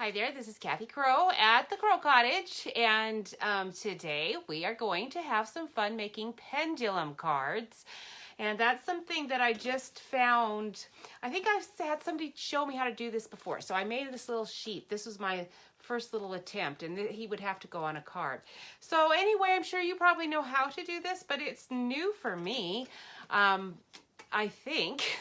Hi there, this is Kathy Crow at the Crow Cottage, and today we are going to have some fun making pendulum cards. And that's something that I just found. I think I've had somebody show me how to do this before. So I made this little sheet. This was my first little attempt, and he would have to go on a card. So anyway, I'm sure you probably know how to do this, but it's new for me. I think.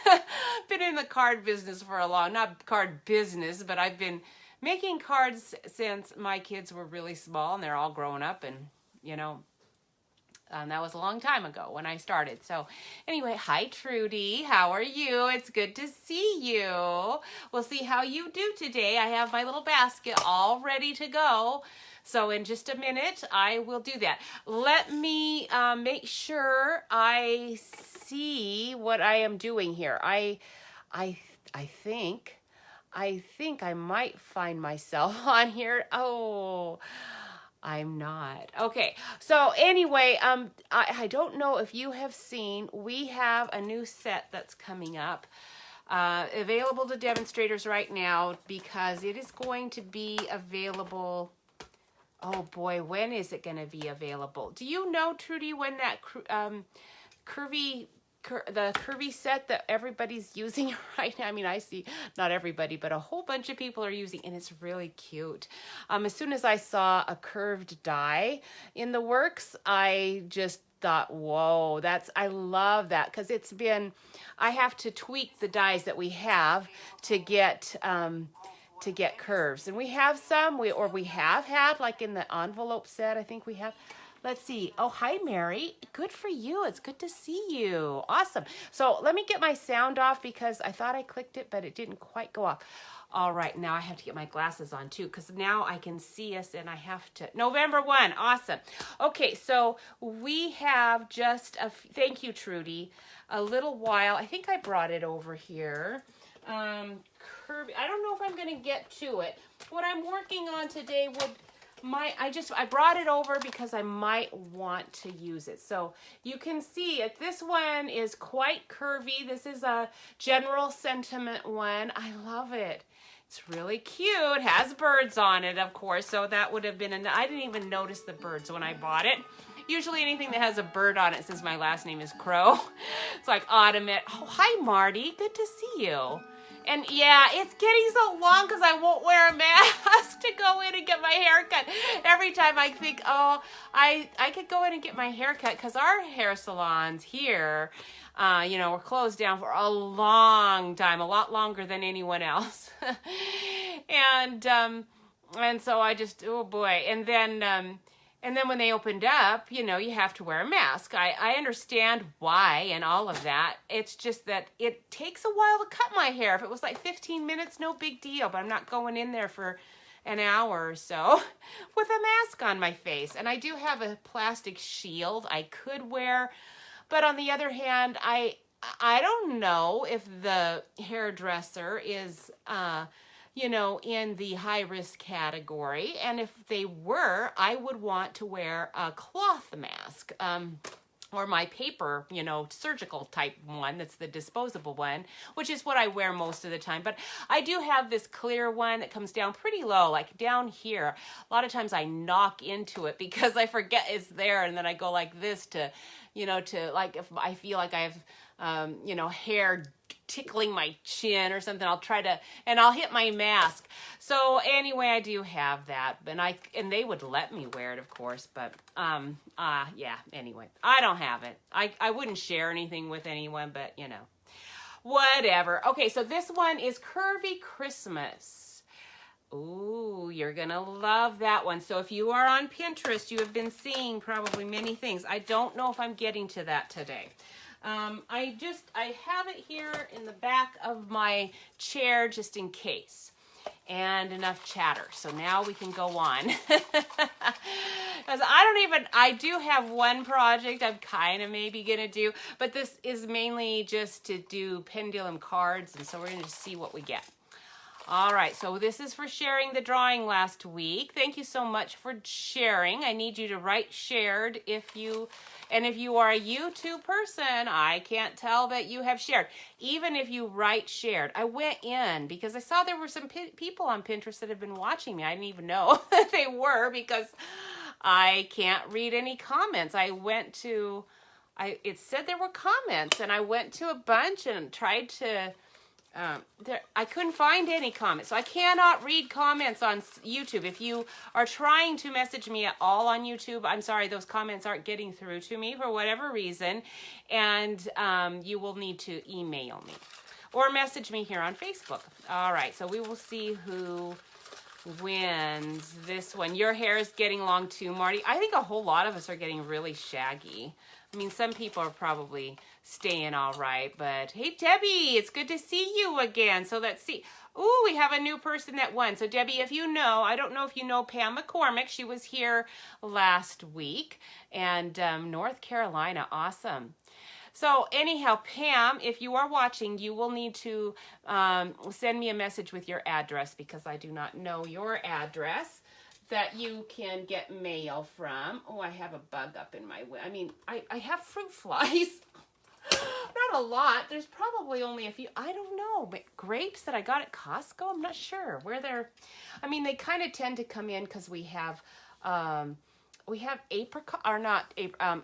Been in the card business for not card business, but I've been making cards since my kids were really small, and they're all grown up, and that was a long time ago when I started. So anyway, hi Trudy, how are you? It's good to see you. We'll see how you do today. I have my little basket all ready to go. So in just a minute, I will do that. Let me make sure I see what I am doing here. I think I might find myself on here. Oh, I'm not. Okay, so anyway, I don't know if you have seen, we have a new set that's coming up, available to demonstrators right now because it is going to be available. Oh boy, when is it going to be available? Do you know, Trudy, when that curvy set that everybody's using right now? I mean, I see not everybody, but a whole bunch of people are using, and it's really cute. As soon as I saw a curved die in the works, I just thought, whoa, I love that, because I have to tweak the dies that we have to get curves. And we have some, we have had, like in the envelope set, I think we have. Let's see. Oh, hi, Mary. Good for you. It's good to see you. Awesome. So let me get my sound off because I thought I clicked it, but it didn't quite go off. All right, now I have to get my glasses on too, because now I can see us, and I have to. November 1. Awesome. Okay, so we have just thank you, Trudy, a little while. I think I brought it over here. Curvy. I don't know if I'm going to get to it. What I'm working on today I brought it over because I might want to use it. So you can see this one is quite curvy. This is a general sentiment one. I love it. It's really cute. It has birds on it, of course. So that would have been, I didn't even notice the birds when I bought it. Usually anything that has a bird on it, since my last name is Crow, it's like autumn. Oh, hi, Marty. Good to see you. And yeah, it's getting so long because I won't wear a mask to go in and get my hair cut. Every time I think, oh, I could go in and get my hair cut, because our hair salons here, were closed down for a long time, a lot longer than anyone else. and so I just, oh boy. And then when they opened up, you have to wear a mask. I understand why and all of that. It's just that it takes a while to cut my hair. If it was like 15 minutes, no big deal. But I'm not going in there for an hour or so with a mask on my face. And I do have a plastic shield I could wear. But on the other hand, I don't know if the hairdresser is in the high-risk category. And if they were, I would want to wear a cloth mask, or my paper, surgical type one. That's the disposable one, which is what I wear most of the time. But I do have this clear one that comes down pretty low, like down here. A lot of times I knock into it because I forget it's there, and then I go like this to like, if I feel like I have, hair tickling my chin or something, and I'll hit my mask. So anyway, I do have that, and they would let me wear it, of course, but yeah, anyway, I don't have it. I wouldn't share anything with anyone, but whatever. Okay, so this one is Curvy Christmas. Ooh, you're gonna love that one. So if you are on Pinterest, you have been seeing probably many things. I don't know if I'm getting to that today. I have it here in the back of my chair just in case. And enough chatter. So now we can go on. Because I do have one project I'm kind of maybe going to do, but this is mainly just to do pendulum cards, and so we're going to see what we get. All right, so this is for sharing the drawing last week. Thank you so much for sharing. I need you to write shared if you are a YouTube person, I can't tell that you have shared. Even if you write shared. I went in because I saw there were some people on Pinterest that have been watching me. I didn't even know that they were because I can't read any comments. It said there were comments, and I went to a bunch and tried to I couldn't find any comments. So I cannot read comments on YouTube. If you are trying to message me at all on YouTube, I'm sorry, those comments aren't getting through to me for whatever reason. And you will need to email me or message me here on Facebook. All right, so we will see who wins this one. Your hair is getting long too, Marty. I think a whole lot of us are getting really shaggy. I mean, some people are probably staying all right, but hey, Debbie, it's good to see you again. So let's see. Ooh, we have a new person that won. So Debbie, if you know, I don't know if you know Pam McCormick. She was here last week, and North Carolina, awesome. So anyhow, Pam, if you are watching, you will need to send me a message with your address because I do not know your address that you can get mail from. Oh, I have a bug up in my way. I mean, I have fruit flies. Not a lot. There's probably only a few. I don't know. But grapes that I got at Costco, I'm not sure where they're. I mean, they kind of tend to come in because we have apricot or not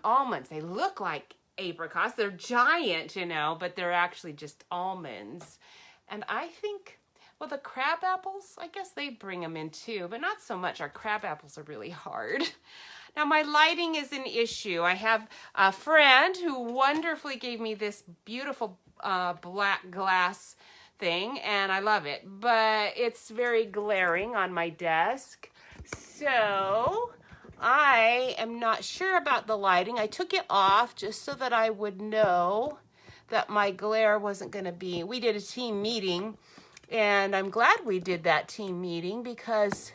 almonds. They look like apricots. They're giant, you know, but they're actually just almonds. And I think, well, the crab apples, I guess they bring them in too, but not so much. Our crab apples are really hard. Now, my lighting is an issue. I have a friend who wonderfully gave me this beautiful black glass thing, and I love it, but it's very glaring on my desk. So I am not sure about the lighting. I took it off just so that I would know that my glare wasn't going to be. We did a team meeting, and I'm glad we did that team meeting because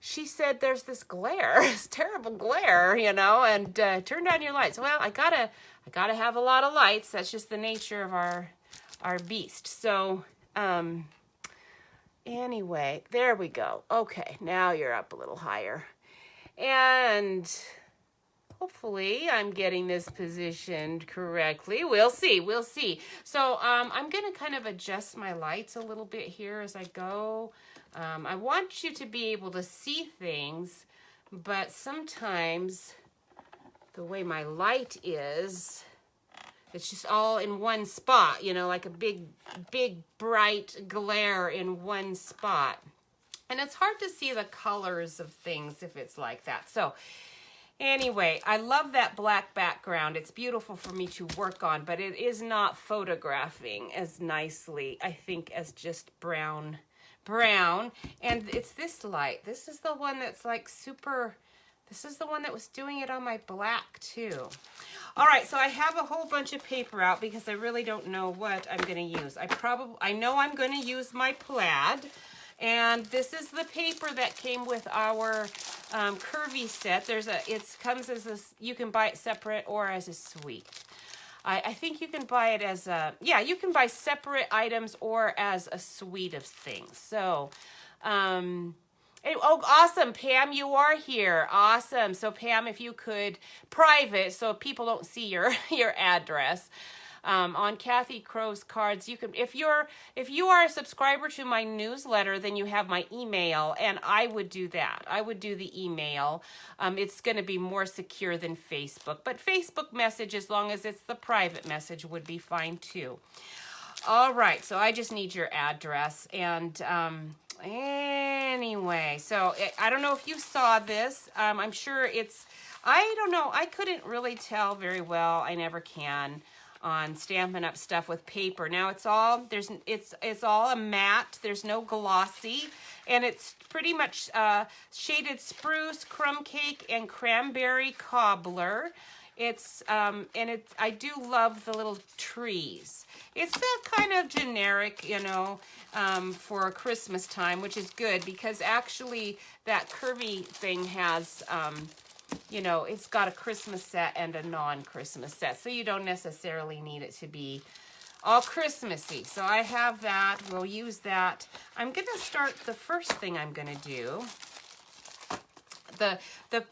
she said there's this glare, this terrible glare, you know, and turn down your lights. Well, I gotta have a lot of lights. That's just the nature of our beast. So anyway, there we go. Okay, now you're up a little higher. And hopefully I'm getting this positioned correctly. We'll see. We'll see. So I'm going to kind of adjust my lights a little bit here as I go. I want you to be able to see things, but sometimes the way my light is, it's just all in one spot, you know, like a big, bright glare in one spot. And it's hard to see the colors of things if it's like that. So anyway, I love that black background. It's beautiful for me to work on, but it is not photographing as nicely, I think, as just brown. And it's this light. This is the one that's like super, this is the one that was doing it on my black too. All right, so I have a whole bunch of paper out because I really don't know what I'm gonna use. I know I'm gonna use my plaid. And this is the paper that came with our curvy set. It comes as a, you can buy it separate or as a suite. I think you can buy it as a, yeah, you can buy separate items or as a suite of things. So, oh, awesome, Pam, you are here. Awesome. So, Pam, if you could private so people don't see your address. On Kathy Crow's cards, you can, if you are a subscriber to my newsletter, then you have my email, and I would do that. I would do the email. It's going to be more secure than Facebook, but Facebook message, as long as it's the private message, would be fine too. All right, so I just need your address, and anyway, so I don't know if you saw this. I'm sure it's, I don't know, I couldn't really tell very well. I never can on Stampin' Up! Stuff with paper. Now it's all, it's all a matte, there's no glossy, and it's pretty much shaded spruce, crumb cake, and cranberry cobbler. It's, I do love the little trees. It's a kind of generic, you know, for Christmas time, which is good because actually that curvy thing has, you know, it's got a Christmas set and a non-Christmas set. So you don't necessarily need it to be all Christmassy. So I have that. We'll use that. I'm going to start, the first thing I'm going to do,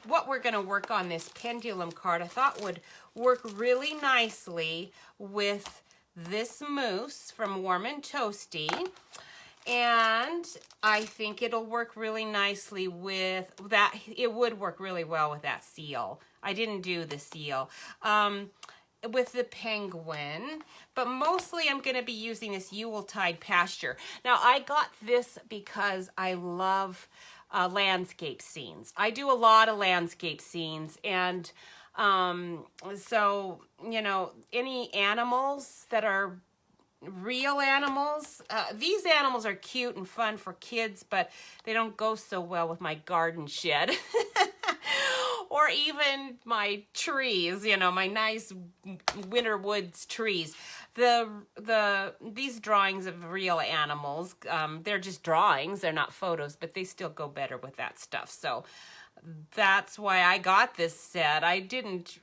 what we're going to work on, this pendulum card, I thought would work really nicely with this mousse from Warm and Toasty. And I think it'll work really nicely with that. It would work really well with that seal. I didn't do the seal. With the penguin, but mostly I'm going to be using this Yuletide Pasture. Now, I got this because I love landscape scenes. I do a lot of landscape scenes, and so, you know, any animals that are real animals, these animals are cute and fun for kids, but they don't go so well with my garden shed. Or even my trees, you know, my nice winter woods trees. These drawings of real animals, they're just drawings, they're not photos, but they still go better with that stuff. So that's why I got this set.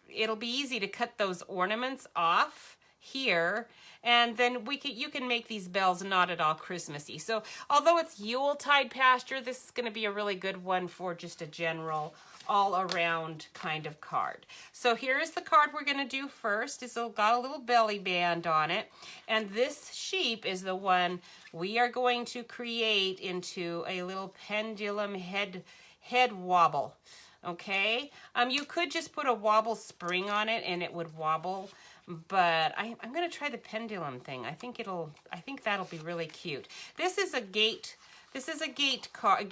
It'll be easy to cut those ornaments off here, and then you can make these bells not at all Christmassy. So although it's Yuletide Pasture, this is going to be a really good one for just a general all-around kind of card. So here's the card we're going to do first. It's got a little belly band on it, and this sheep is the one we are going to create into a little pendulum head wobble. Okay, you could just put a wobble spring on it and it would wobble, but I'm going to try the pendulum thing. I think that'll be really cute. This is a gate. This is a gate card.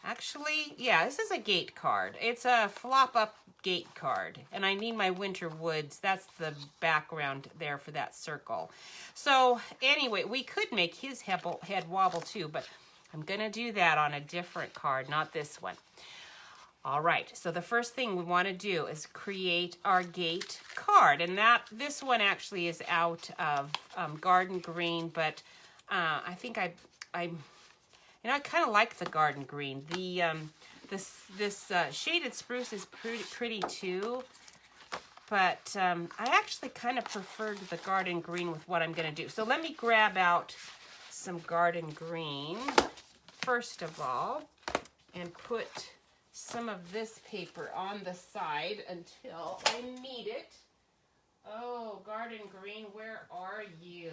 Actually, yeah, this is a gate card. It's a flop-up gate card, and I need my winter woods. That's the background there for that circle. So anyway, we could make his head wobble too, but I'm going to do that on a different card, not this one. All right, so the first thing we want to do is create our gate card, and this one actually is out of garden green, but I think I kind of like the garden green. This shaded spruce is pretty too, but I actually kind of preferred the garden green with what I'm going to do. So let me grab out some garden green first of all and put some of this paper on the side until I need it. Oh, garden green, where are you?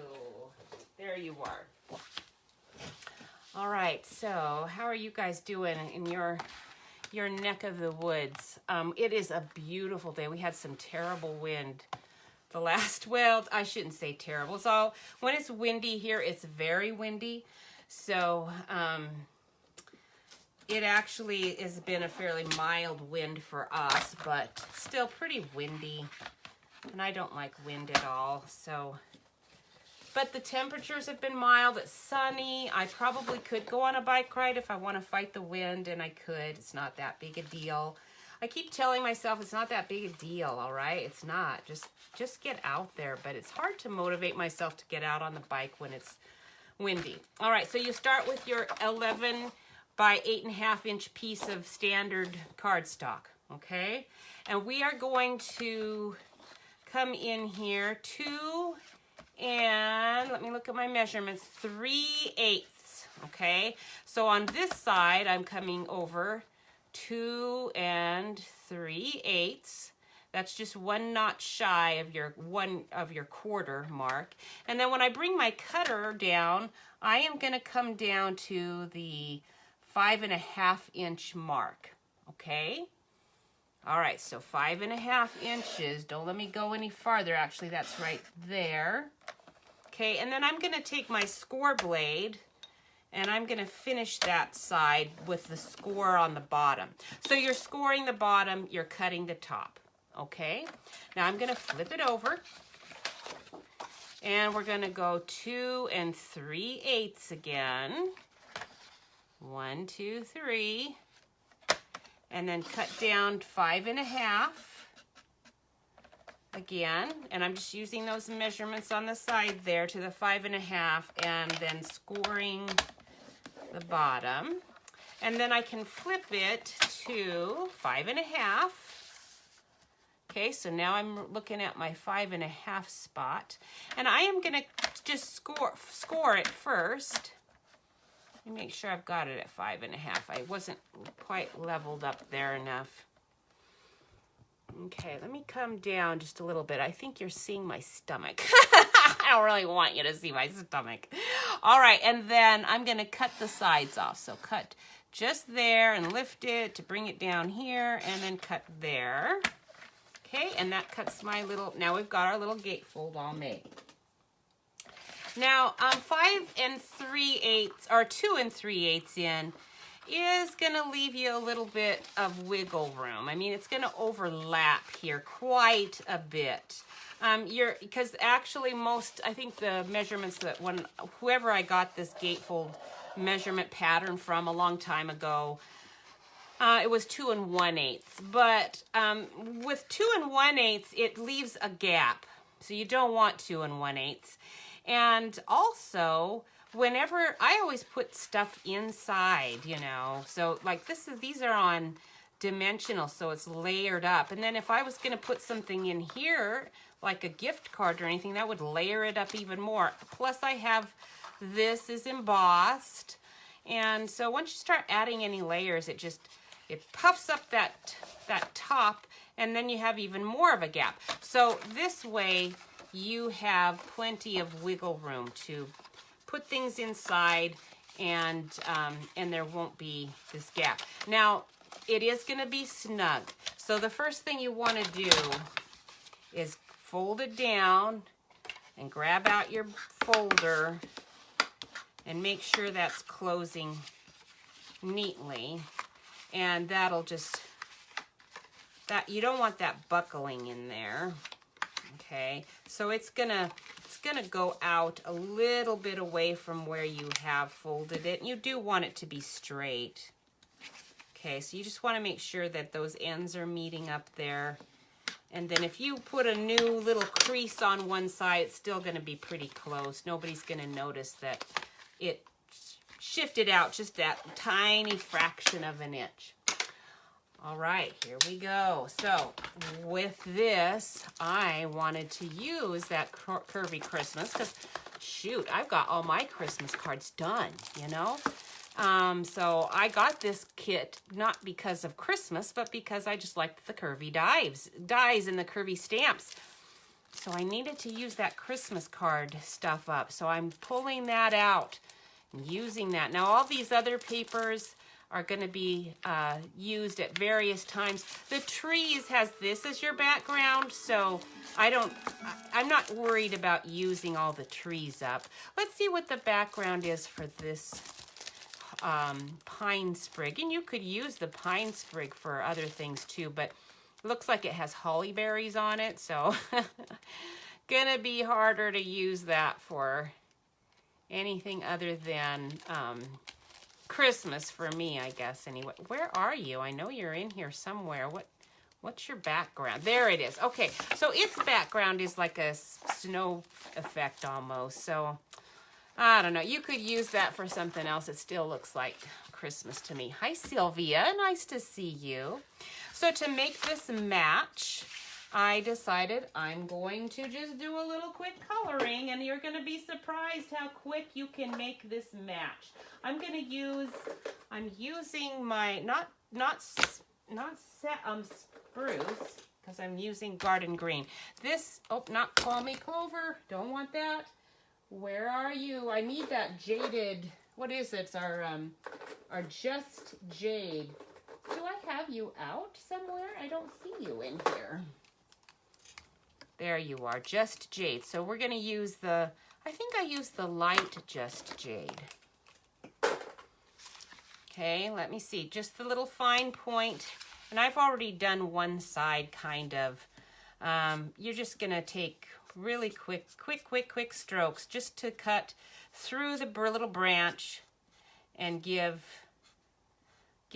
There you are. All right, so how are you guys doing in your neck of the woods? It is a beautiful day. We had some terrible wind well, I shouldn't say terrible. So when it's windy here, it's very windy. So it actually has been a fairly mild wind for us, but still pretty windy. And I don't like wind at all, so. But the temperatures have been mild. It's sunny. I probably could go on a bike ride if I want to fight the wind, and I could. It's not that big a deal. I keep telling myself it's not that big a deal, all right? It's not. Just get out there. But it's hard to motivate myself to get out on the bike when it's windy. All right, so you start with your 11 by 8.5 inch piece of standard cardstock, okay? And we are going to come in here 2 and let me look at my measurements, 3/8, okay? So on this side, I'm coming over 2 3/8. That's just 1 notch shy of your quarter mark. And then when I bring my cutter down, I am going to come down to the 5.5 inch mark, okay? All right, so 5.5 inches. Don't let me go any farther. Actually, that's right there. Okay, and then I'm going to take my score blade and I'm going to finish that side with the score on the bottom. So you're scoring the bottom, you're cutting the top. Okay, now I'm going to flip it over and we're going to go 2 3/8 again. 1, 2, 3. And then cut down 5.5 again, and I'm just using those measurements on the side there to the 5.5 and then scoring the bottom. And then I can flip it to 5.5 Okay, so now I'm looking at my 5.5 spot, and I am gonna just score it first. Let me make sure I've got it at 5.5. I wasn't quite leveled up there enough. Okay, let me come down just a little bit. I think you're seeing my stomach. I don't really want you to see my stomach. All right, and then I'm gonna cut the sides off. So cut just there and lift it to bring it down here, and then cut there. Okay, and that cuts my little, now we've got our little gatefold all made. Now, 5 3/8, or 2 3/8 in, is gonna leave you a little bit of wiggle room. I mean, it's gonna overlap here quite a bit. Because actually I think the measurements that whoever I got this gatefold measurement pattern from a long time ago, it was 2 1/8. But with 2 1/8, it leaves a gap. So you don't want 2 1/8. And also, whenever, I always put stuff inside, you know. So like these are on dimensional, so it's layered up. And then if I was gonna put something in here, like a gift card or anything, that would layer it up even more. Plus I have, this is embossed. And so once you start adding any layers, it puffs up that top, and then you have even more of a gap. So this way you have plenty of wiggle room to put things inside, and there won't be this gap. Now, it is gonna be snug. So the first thing you wanna do is fold it down and grab out your folder and make sure that's closing neatly. And that'll just, you don't want that buckling in there. Okay, so it's gonna go out a little bit away from where you have folded it. You do want it to be straight. Okay, so you just want to make sure that those ends are meeting up there. And then if you put a new little crease on one side, it's still going to be pretty close. Nobody's going to notice that it shifted out just that tiny fraction of an inch. All right, here we go. So with this, I wanted to use that Curvy Christmas because, shoot, I've got all my Christmas cards done, you know? So I got this kit not because of Christmas, but because I just liked the curvy dies and the curvy stamps. So I needed to use that Christmas card stuff up. So I'm pulling that out and using that. Now all these other papers are going to be used at various times. The trees has this as your background, so I'm not worried about using all the trees up. Let's see what the background is for this pine sprig. And you could use the pine sprig for other things too, but it looks like it has holly berries on it, so gonna be harder to use that for anything other than Christmas for me, I guess, anyway. Where are you? I know you're in here somewhere. What's your background? There it is. Okay, so its background is like a snow effect almost, so I don't know. You could use that for something else. It still looks like Christmas to me. Hi, Sylvia. Nice to see you. So to make this match, I decided I'm going to just do a little quick coloring, and you're going to be surprised how quick you can make this match. I'm using my, not spruce, because I'm using garden green. This, oh, not call me Clover. Don't want that. Where are you? I need that jaded, what is it? It's our Just Jade. Do I have you out somewhere? I don't see you in here. There you are, Just Jade. So we're going to use I think I used the light Just Jade. Okay, let me see. Just the little fine point. And I've already done one side, kind of. You're just going to take really quick strokes just to cut through the little branch and give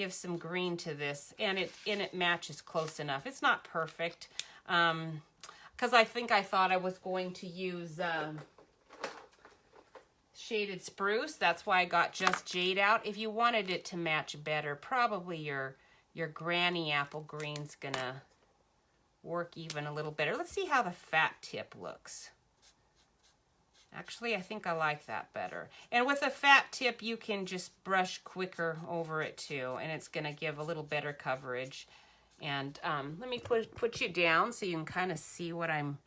some green to this. And it matches close enough. It's not perfect. Because I thought I was going to use shaded spruce. That's why I got Just Jade out. If you wanted it to match better, probably your granny apple green's gonna work even a little better. Let's see how the fat tip looks. Actually, I think I like that better. And with a fat tip, you can just brush quicker over it too, and it's going to give a little better coverage. And let me put you down so you can kind of see what I'm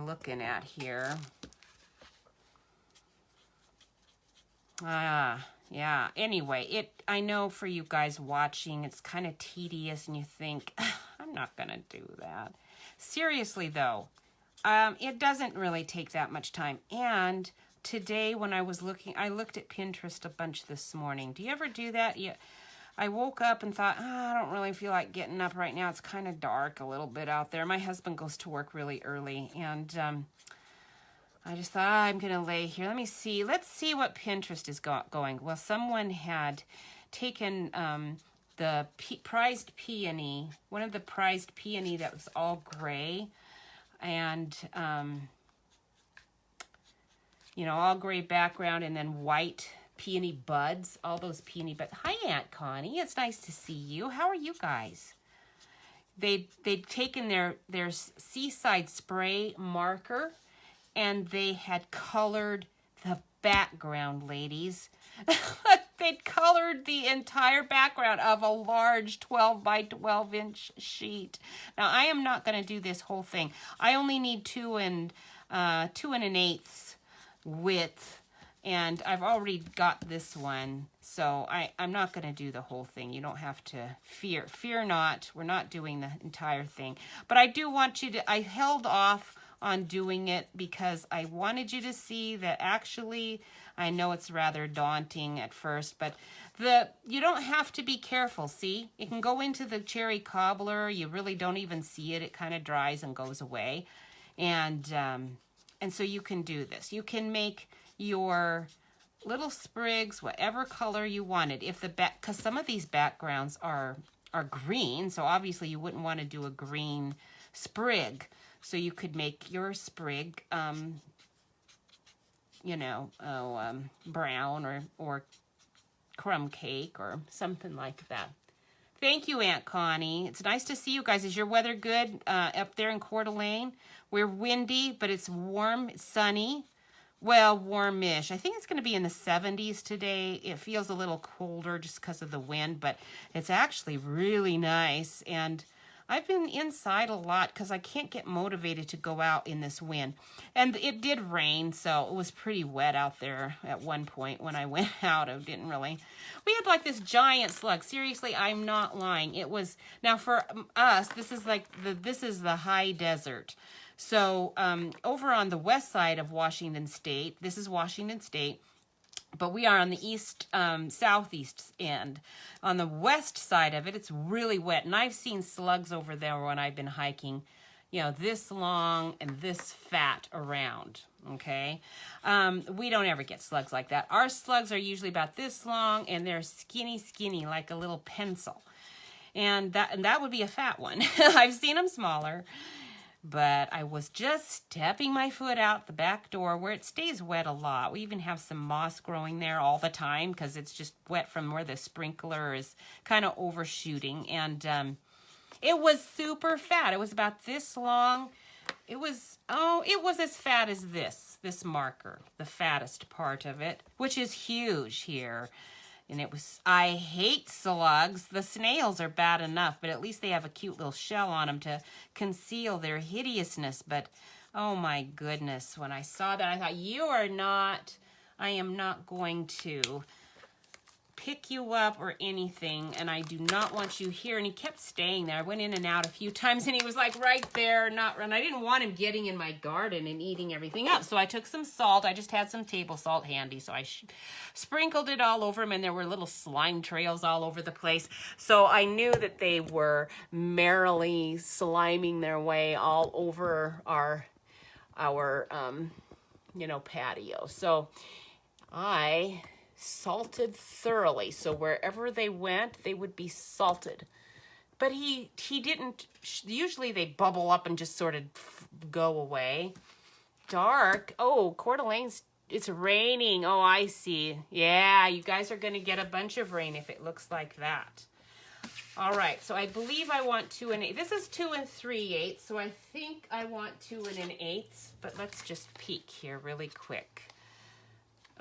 looking at here. Yeah. Anyway, I know for you guys watching, it's kind of tedious, and you think, I'm not going to do that. Seriously, though, it doesn't really take that much time. And today when I was looking, I looked at Pinterest a bunch this morning. Do you ever do that? I woke up and thought, I don't really feel like getting up right now. It's kind of dark a little bit out there. My husband goes to work really early, and I just thought, I'm going to lay here. Let's see what Pinterest is going. Well, someone had taken the prized peony, one of the prized peony that was all gray, and all gray background, and then white peony buds, all those peony buds. Hi, Aunt Connie. It's nice to see you. How are you guys? They'd taken their seaside spray marker, and they had colored the background, ladies. They'd colored the entire background of a large 12 by 12 inch sheet. Now, I am not going to do this whole thing. I only need 2 1/8 width, and I've already got this one, so I'm not going to do the whole thing. You don't have to fear not. We're not doing the entire thing, but I do want you to, I held off on doing it because I wanted you to see that actually, I know it's rather daunting at first, but you don't have to be careful. See, it can go into the cherry cobbler. You really don't even see it. It kind of dries and goes away, and so you can do this. You can make your little sprigs whatever color you wanted. Because some of these backgrounds are green, so obviously you wouldn't want to do a green sprig. So you could make your sprig, brown or crumb cake or something like that. Thank you, Aunt Connie. It's nice to see you guys. Is your weather good up there in Coeur d'Alene? We're windy, but it's warm, it's sunny. Well, warmish. I think it's going to be in the 70s today. It feels a little colder just because of the wind, but it's actually really nice. And I've been inside a lot because I can't get motivated to go out in this wind. And it did rain, so it was pretty wet out there at one point when I went out. We had like this giant slug. Seriously, I'm not lying. It was, now for us, this is the high desert. So over on the west side of Washington State, this is Washington State, but we are on the southeast end. On the west side of it, it's really wet. And I've seen slugs over there when I've been hiking, this long and this fat around, okay? We don't ever get slugs like that. Our slugs are usually about this long, and they're skinny, like a little pencil. And that would be a fat one. I've seen them smaller. But I was just stepping my foot out the back door where it stays wet a lot. We even have some moss growing there all the time because it's just wet from where the sprinkler is kind of overshooting. And it was super fat. It was about this long. It was as fat as this marker, the fattest part of it, which is huge here. And I hate slugs. The snails are bad enough, but at least they have a cute little shell on them to conceal their hideousness. But, oh my goodness, when I saw that, I thought, I am not going to pick you up or anything, and I do not want you here. And he kept staying there. I went in and out a few times, and he was like right there, and I didn't want him getting in my garden and eating everything up. So I took some salt. I just had some table salt handy, so I sprinkled it all over him, and there were little slime trails all over the place. So I knew that they were merrily sliming their way all over our patio. So I salted thoroughly, so wherever they went, they would be salted. But he didn't. Usually they bubble up and just sort of go away. Dark. Oh, Coeur d'Alene's, it's raining. Oh, I see. Yeah, you guys are going to get a bunch of rain if it looks like that. All right, so I believe I want 2 1/8. This is 2 3/8, so I think I want 2 1/8, but let's just peek here really quick.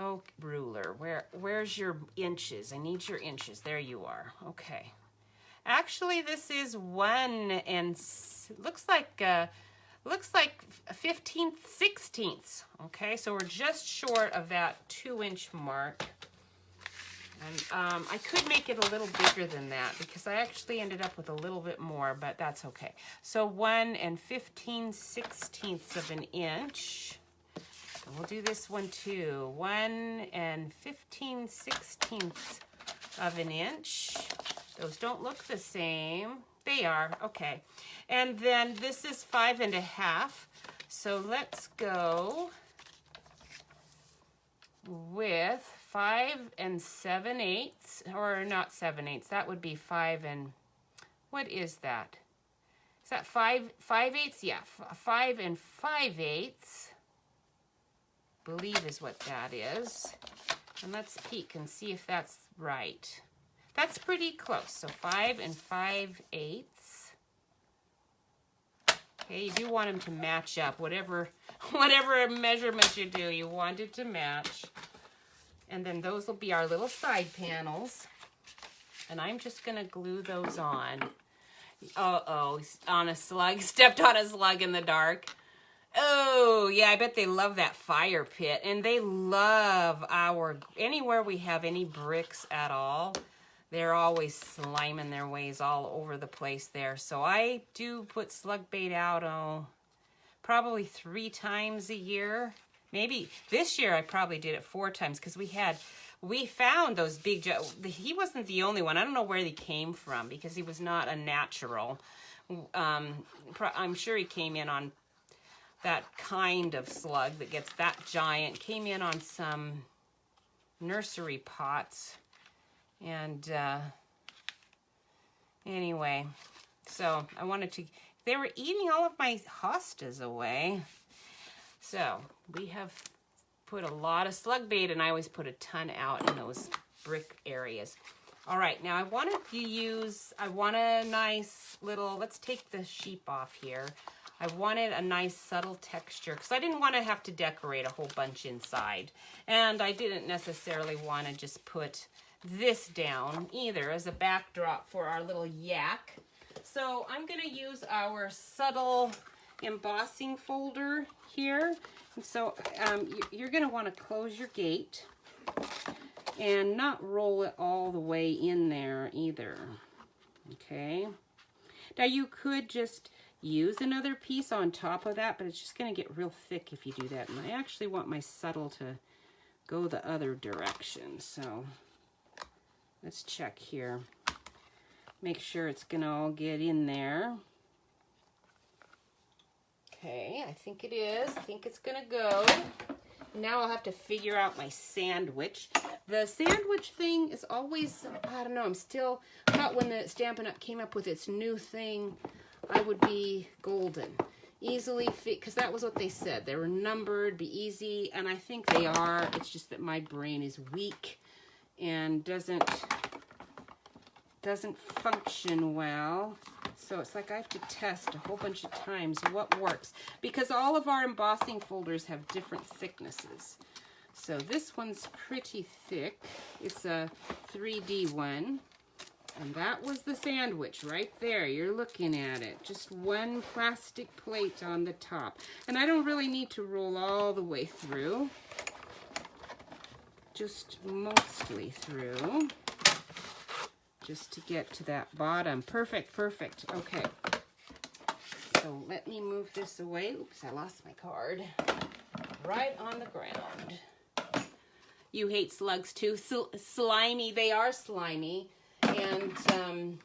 Oh, ruler, where's your inches? I need your inches. There you are. Okay. Actually, this is 1 and looks like 15/16. Okay, so we're just short of that 2-inch mark. And I could make it a little bigger than that because I actually ended up with a little bit more, but that's okay. So 1 15/16 of an inch. And we'll do this one too. 1 15/16 of an inch. Those don't look the same. They are, okay. And then this is 5 1/2. So let's go with 5 7/8, or not 7/8. That would be 5 and, what is that? Is that 5/8? Yeah, 5 5/8. Believe is what that is. And let's peek and see if that's right. That's pretty close. So 5 5/8. Okay, you do want them to match up. Whatever measurements you do, you want it to match. And then those will be our little side panels. And I'm just going to glue those on. Uh-oh, on a slug. Stepped on a slug in the dark. Oh, yeah, I bet they love that fire pit. And they love anywhere we have any bricks at all, they're always sliming their ways all over the place there. So I do put slug bait out, probably 3 times a year. Maybe this year I probably did it 4 times because we found those big, he wasn't the only one. I don't know where they came from because he was not a natural. I'm sure he came in on that kind of slug that gets that giant. Came in on some nursery pots. And anyway, so I wanted to, they were eating all of my hostas away. So we have put a lot of slug bait, and I always put a ton out in those brick areas. All right, now I want a nice little, let's take the sheep off here. I wanted a nice subtle texture because I didn't want to have to decorate a whole bunch inside. And I didn't necessarily want to just put this down either as a backdrop for our little yak. So I'm going to use our subtle embossing folder here. And so you're going to want to close your gate and not roll it all the way in there either. Okay. Now you could just use another piece on top of that, but it's just going to get real thick if you do that. And I actually want my subtle to go the other direction. So let's check here. Make sure it's going to all get in there. Okay, I think it is. I think it's going to go. Now I'll have to figure out my sandwich. The sandwich thing is always, I don't know, I'm still, not when the Stampin' Up! Came up with its new thing, I would be golden. Easily fit, because that was what they said. They were numbered, be easy, and I think they are. It's just that my brain is weak and doesn't function well. So it's like I have to test a whole bunch of times what works, because all of our embossing folders have different thicknesses. So this one's pretty thick. It's a 3D one. And that was the sandwich right there. You're looking at it. Just one plastic plate on the top. And I don't really need to roll all the way through. Just mostly through. Just to get to that bottom. Perfect, perfect. Okay. So let me move this away. Oops, I lost my card. Right on the ground. You hate slugs too? Slimy. They are slimy. And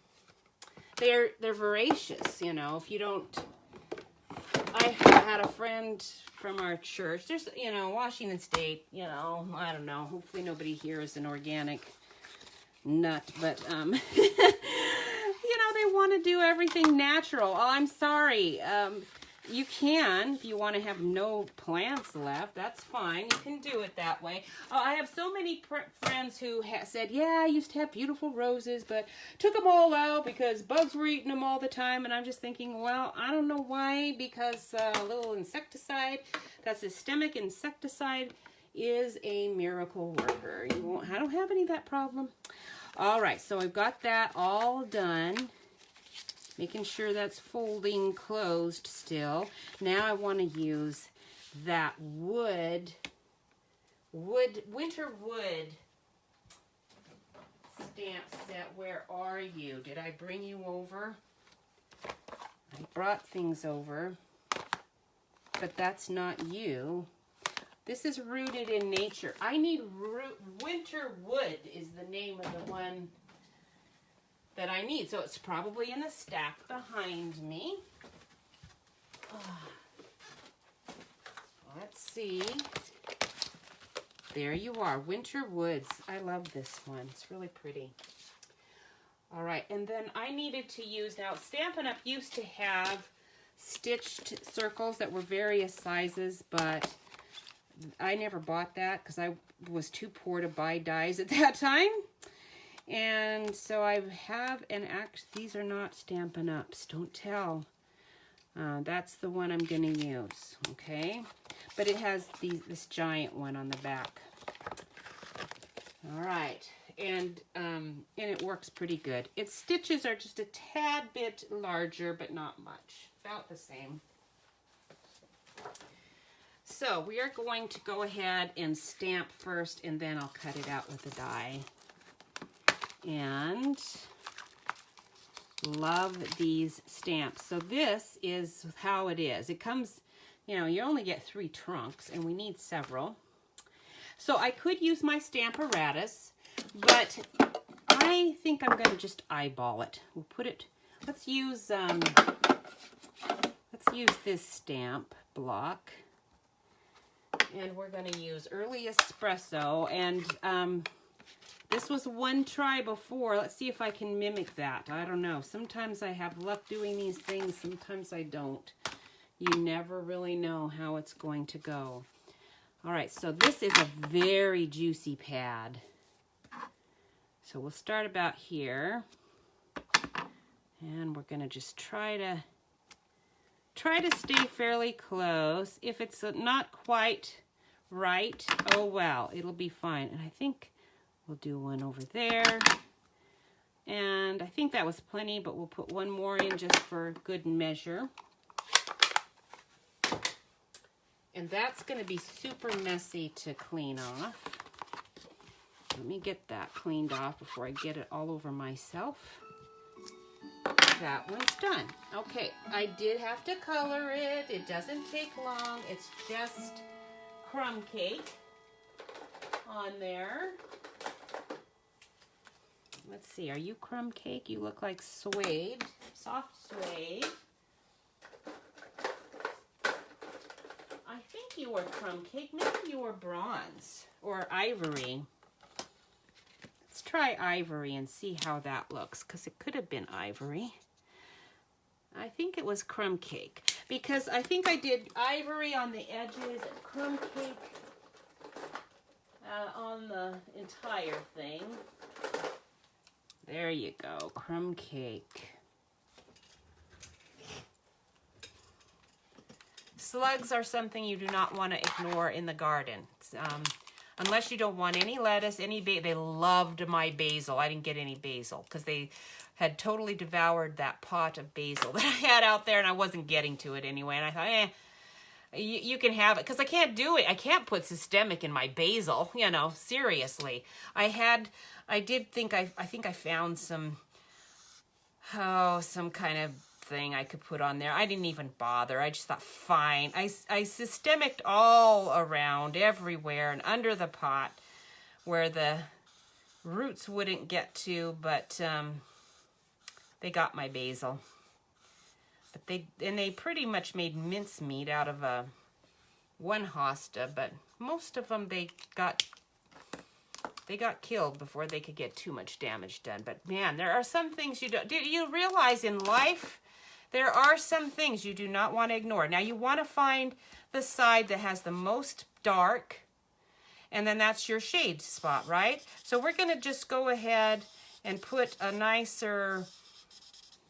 they're voracious, you know. If you don't, I had a friend from our church. There's, you know, Washington State, you know, I don't know. Hopefully nobody here is an organic nut, but you know, they want to do everything natural. Oh, I'm sorry. you can, if you want to have no plants left, that's fine. You can do it that way. I have so many friends who said, yeah, I used to have beautiful roses, but took them all out because bugs were eating them all the time. And I'm just thinking, well, I don't know why, because a little insecticide, that systemic insecticide, is a miracle worker. I don't have any of that problem. All right, so I've got that all done. Making sure that's folding closed still. Now I want to use that winter wood stamp set. Where are you? Did I bring you over? I brought things over, but that's not you. This is Rooted in Nature. I need Winter Wood is the name of the one that I need. So it's probably in the stack behind me. Let's see. There you are, Winter Woods. I love this one. It's really pretty. All right, and then I needed to use, now Stampin' Up! Used to have stitched circles that were various sizes, but I never bought that because I was too poor to buy dies at that time. And so I have these are not Stampin' Ups, don't tell. That's the one I'm going to use, okay? But it has this giant one on the back. All right, and it works pretty good. Its stitches are just a tad bit larger, but not much, about the same. So we are going to go ahead and stamp first, and then I'll cut it out with a die. And love these stamps. So this is how it is. It comes, you know, you only get 3 trunks, and we need several. So I could use my Stamparatus, but I think I'm going to just eyeball it. We'll put it, let's use this stamp block. And we're going to use Early Espresso, and this was one try before. Let's see if I can mimic that. I don't know. Sometimes I have luck doing these things. Sometimes I don't. You never really know how it's going to go. All right, so this is a very juicy pad. So we'll start about here. And we're going to just try to stay fairly close. If it's not quite right, oh well, it'll be fine. And I think we'll do one over there. And I think that was plenty, but we'll put one more in just for good measure. And that's going to be super messy to clean off. Let me get that cleaned off before I get it all over myself. That one's done. Okay, I did have to color it. It doesn't take long. It's just crumb cake on there. Let's see, are you crumb cake? You look like suede, soft suede. I think you were crumb cake. Maybe you were bronze or ivory. Let's try ivory and see how that looks, because it could have been ivory. I think it was crumb cake, because I think I did ivory on the edges, crumb cake on the entire thing. There you go, crumb cake. Slugs are something you do not want to ignore in the garden. Unless you don't want any lettuce, they loved my basil. I didn't get any basil because they had totally devoured that pot of basil that I had out there, and I wasn't getting to it anyway. And I thought, you can have it, because I can't do it. I can't put systemic in my basil, you know, seriously. I think I found some kind of thing I could put on there. I didn't even bother. I just thought, fine. I systemicked all around, everywhere, and under the pot where the roots wouldn't get to, but they got my basil. But they pretty much made mincemeat out of one hosta, but most of them they got killed before they could get too much damage done. But man, there are some things you don't. Do you realize in life there are some things you do not want to ignore. Now you want to find the side that has the most dark, and then that's your shade spot, right? So we're going to just go ahead and put a nicer,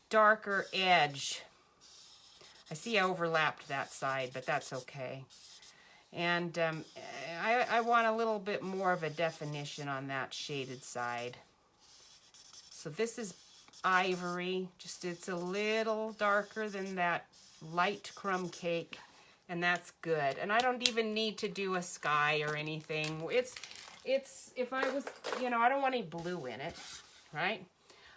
darker edge. I see I overlapped that side, but that's okay. And I want a little bit more of a definition on that shaded side. So this is ivory, just it's a little darker than that light crumb cake, and that's good. And I don't even need to do a sky or anything. It's if I was, you know, I don't want any blue in it, right?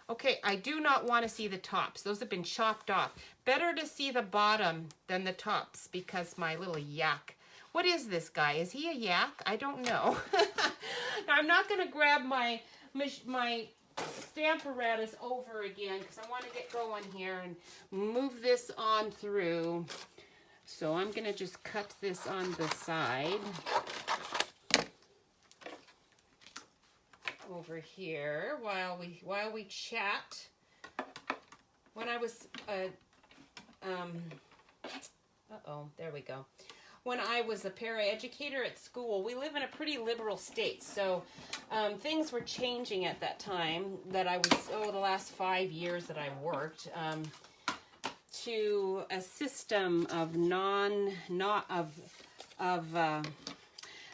Okay, I do not want to see the tops. Those have been chopped off. Better to see the bottom than the tops, because my little yak. What is this guy? Is he a yak? I don't know. Now, I'm not going to grab my stamp apparatus over again, because I want to get going here and move this on through. So I'm going to just cut this on the side over here while we chat. When I was there we go. When I was a paraeducator at school, we live in a pretty liberal state, so things were changing at that time that I was, the last 5 years that I worked, to a system of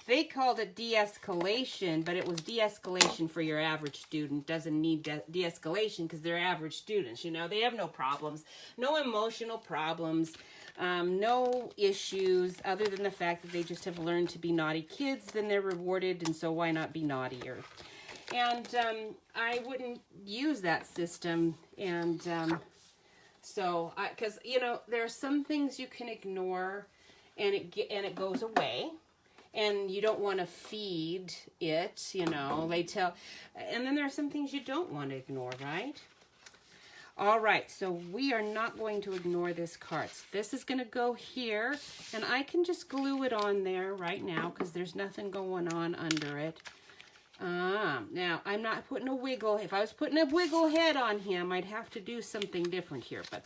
they called it de-escalation, but it was de-escalation for your average student. Doesn't need de-escalation because they're average students, you know. They have no problems, no emotional problems, no issues other than the fact that they just have learned to be naughty kids. Then they're rewarded, and so why not be naughtier? And I wouldn't use that system, and so because you know, there are some things you can ignore, and it goes away. And you don't want to feed it, you know, they tell. And then there are some things you don't want to ignore, right? All right, so we are not going to ignore this card. So this is going to go here, and I can just glue it on there right now because there's nothing going on under it. Now, I'm not putting a wiggle. If I was putting a wiggle head on him, I'd have to do something different here. But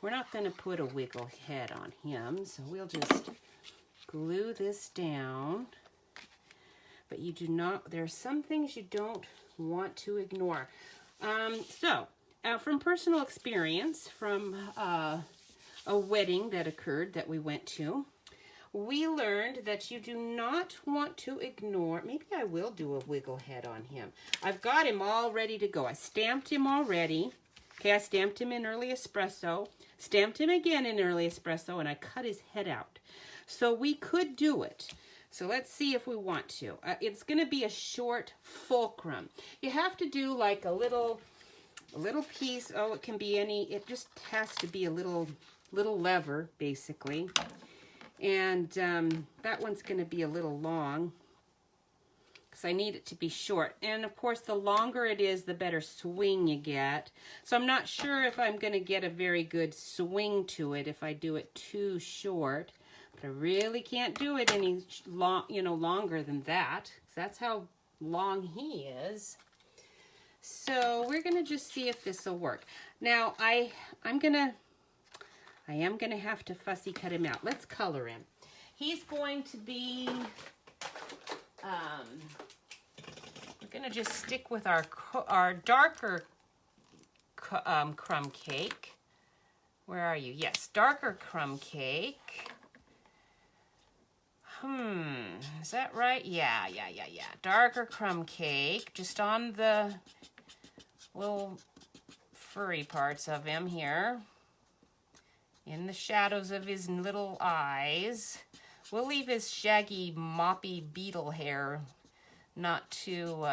we're not going to put a wiggle head on him, so we'll just glue this down. But you do not, there are some things you don't want to ignore. From personal experience, from a wedding that occurred that we went to, we learned that you do not want to ignore, maybe I will do a wiggle head on him. I've got him all ready to go. I stamped him already. Okay, I stamped him in early espresso, stamped him again in early espresso, and I cut his head out. So we could do it. So let's see if we want to. It's going to be a short fulcrum. You have to do like a little piece. Oh, it can be any. It just has to be a little lever, basically. And that one's going to be a little long because I need it to be short. And of course, the longer it is, the better swing you get. So I'm not sure if I'm going to get a very good swing to it if I do it too short. But I really can't do it any longer than that, because that's how long he is. So we're gonna just see if this will work. Now I am gonna have to fussy cut him out. Let's color him. He's going to be. We're gonna just stick with our darker crumb cake. Where are you? Yes, darker crumb cake. Is that right? Yeah. Darker crumb cake, just on the little furry parts of him here. In the shadows of his little eyes. We'll leave his shaggy, moppy beetle hair not too,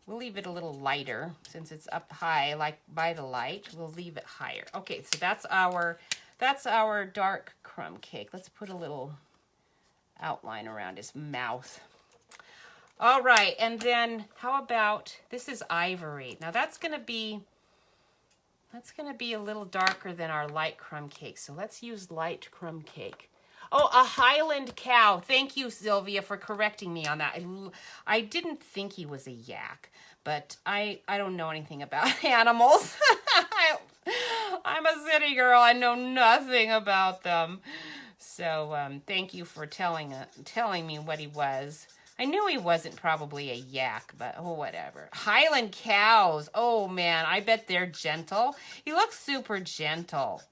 we'll leave it a little lighter since it's up high, like by the light. We'll leave it higher. Okay, so that's our dark crumb cake. Let's put a little outline around his mouth. All right, and then how about, this is ivory. Now that's gonna be a little darker than our light crumb cake. So let's use light crumb cake. Oh, a Highland cow. Thank you, Sylvia, for correcting me on that. I didn't think he was a yak, but I don't know anything about animals. I'm a city girl. I know nothing about them. So thank you for telling me what he was. I knew he wasn't probably a yak, but oh, whatever. Highland cows. Oh, man, I bet they're gentle. He looks super gentle.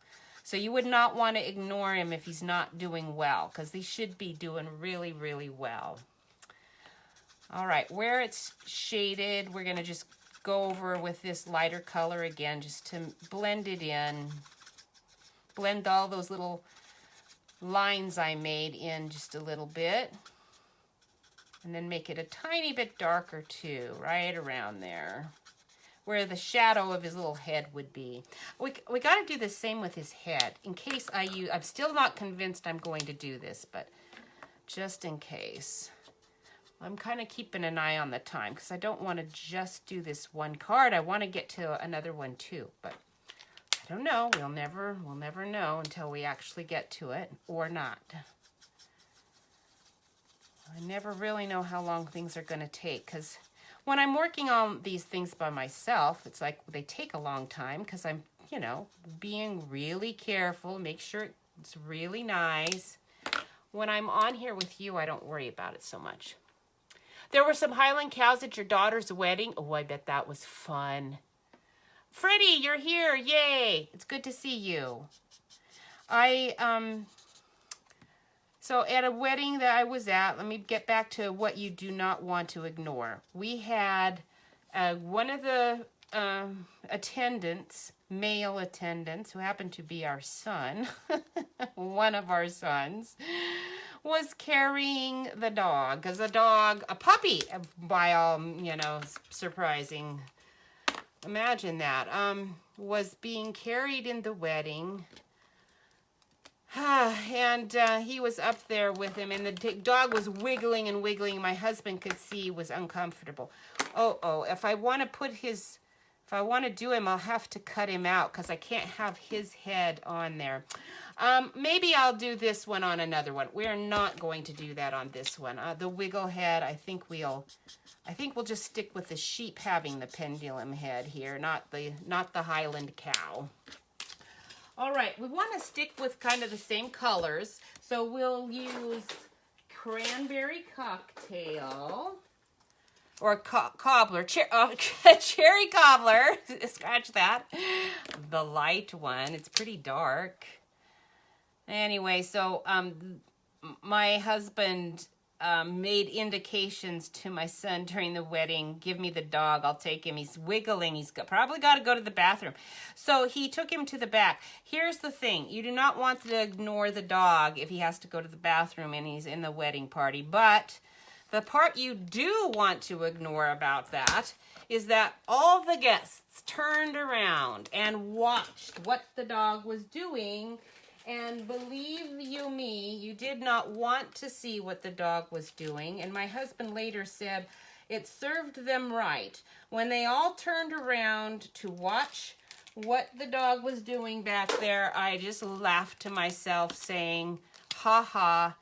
So you would not want to ignore him if he's not doing well, because he should be doing really, really well. All right, where it's shaded, we're going to just go over with this lighter color again, just to blend it in. Blend all those little lines I made in just a little bit. And then make it a tiny bit darker too, right around there, where the shadow of his little head would be. We got to do the same with his head, in case I'm still not convinced I'm going to do this, but just in case. I'm kind of keeping an eye on the time, because I don't want to just do this one card. I want to get to another one too, but I don't know. We'll never know until we actually get to it, or not. I never really know how long things are going to take, because when I'm working on these things by myself, it's like they take a long time, because I'm, being really careful, make sure it's really nice. When I'm on here with you, I don't worry about it so much. There were some Highland cows at your daughter's wedding. Oh, I bet that was fun. Freddie, you're here. Yay. It's good to see you. So at a wedding that I was at, let me get back to what you do not want to ignore. We had one of the attendants, male attendants, who happened to be our son, one of our sons, was carrying the dog. Because a puppy, by all, surprising, imagine that, was being carried in the wedding. And he was up there with him, and the dog was wiggling and wiggling. My husband could see he was uncomfortable. Oh, if I want to do him, I'll have to cut him out, because I can't have his head on there. Maybe I'll do this one on another one. We're not going to do that on this one. The wiggle head, I think we'll just stick with the sheep having the pendulum head here, not the Highland cow. All right, we want to stick with kind of the same colors, so we'll use cranberry cocktail, or cobbler, cherry cobbler, scratch that, the light one. It's pretty dark. Anyway, so my husband made indications to my son during the wedding, give me the dog, I'll take him. He's wiggling, he's probably got to go to the bathroom. So he took him to the back. Here's the thing, you do not want to ignore the dog if he has to go to the bathroom and he's in the wedding party. But the part you do want to ignore about that is that all the guests turned around and watched what the dog was doing. And believe you me, you did not want to see what the dog was doing. And my husband later said it served them right. When they all turned around to watch what the dog was doing back there, I just laughed to myself saying, ha ha,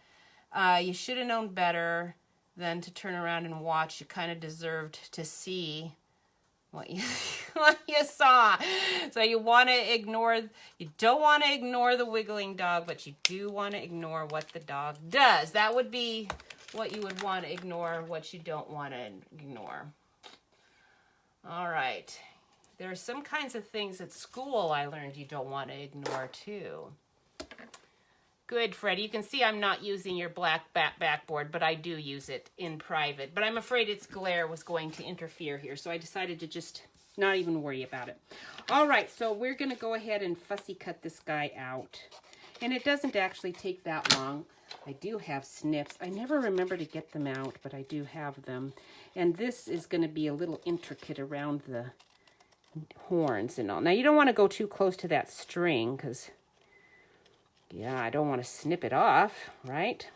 you should have known better than to turn around and watch. You kind of deserved to see what you saw. So you don't want to ignore the wiggling dog, but you do want to ignore what the dog does. That would be what you would want to ignore, what you don't want to ignore. All right. There are some kinds of things at school I learned you don't want to ignore too. Good, Freddie. You can see I'm not using your black backboard, but I do use it in private. But I'm afraid its glare was going to interfere here, so I decided to just not even worry about it. All right, so we're going to go ahead and fussy cut this guy out. And it doesn't actually take that long. I do have snips. I never remember to get them out, but I do have them. And this is going to be a little intricate around the horns and all. Now, you don't want to go too close to that string, because yeah, I don't want to snip it off, right?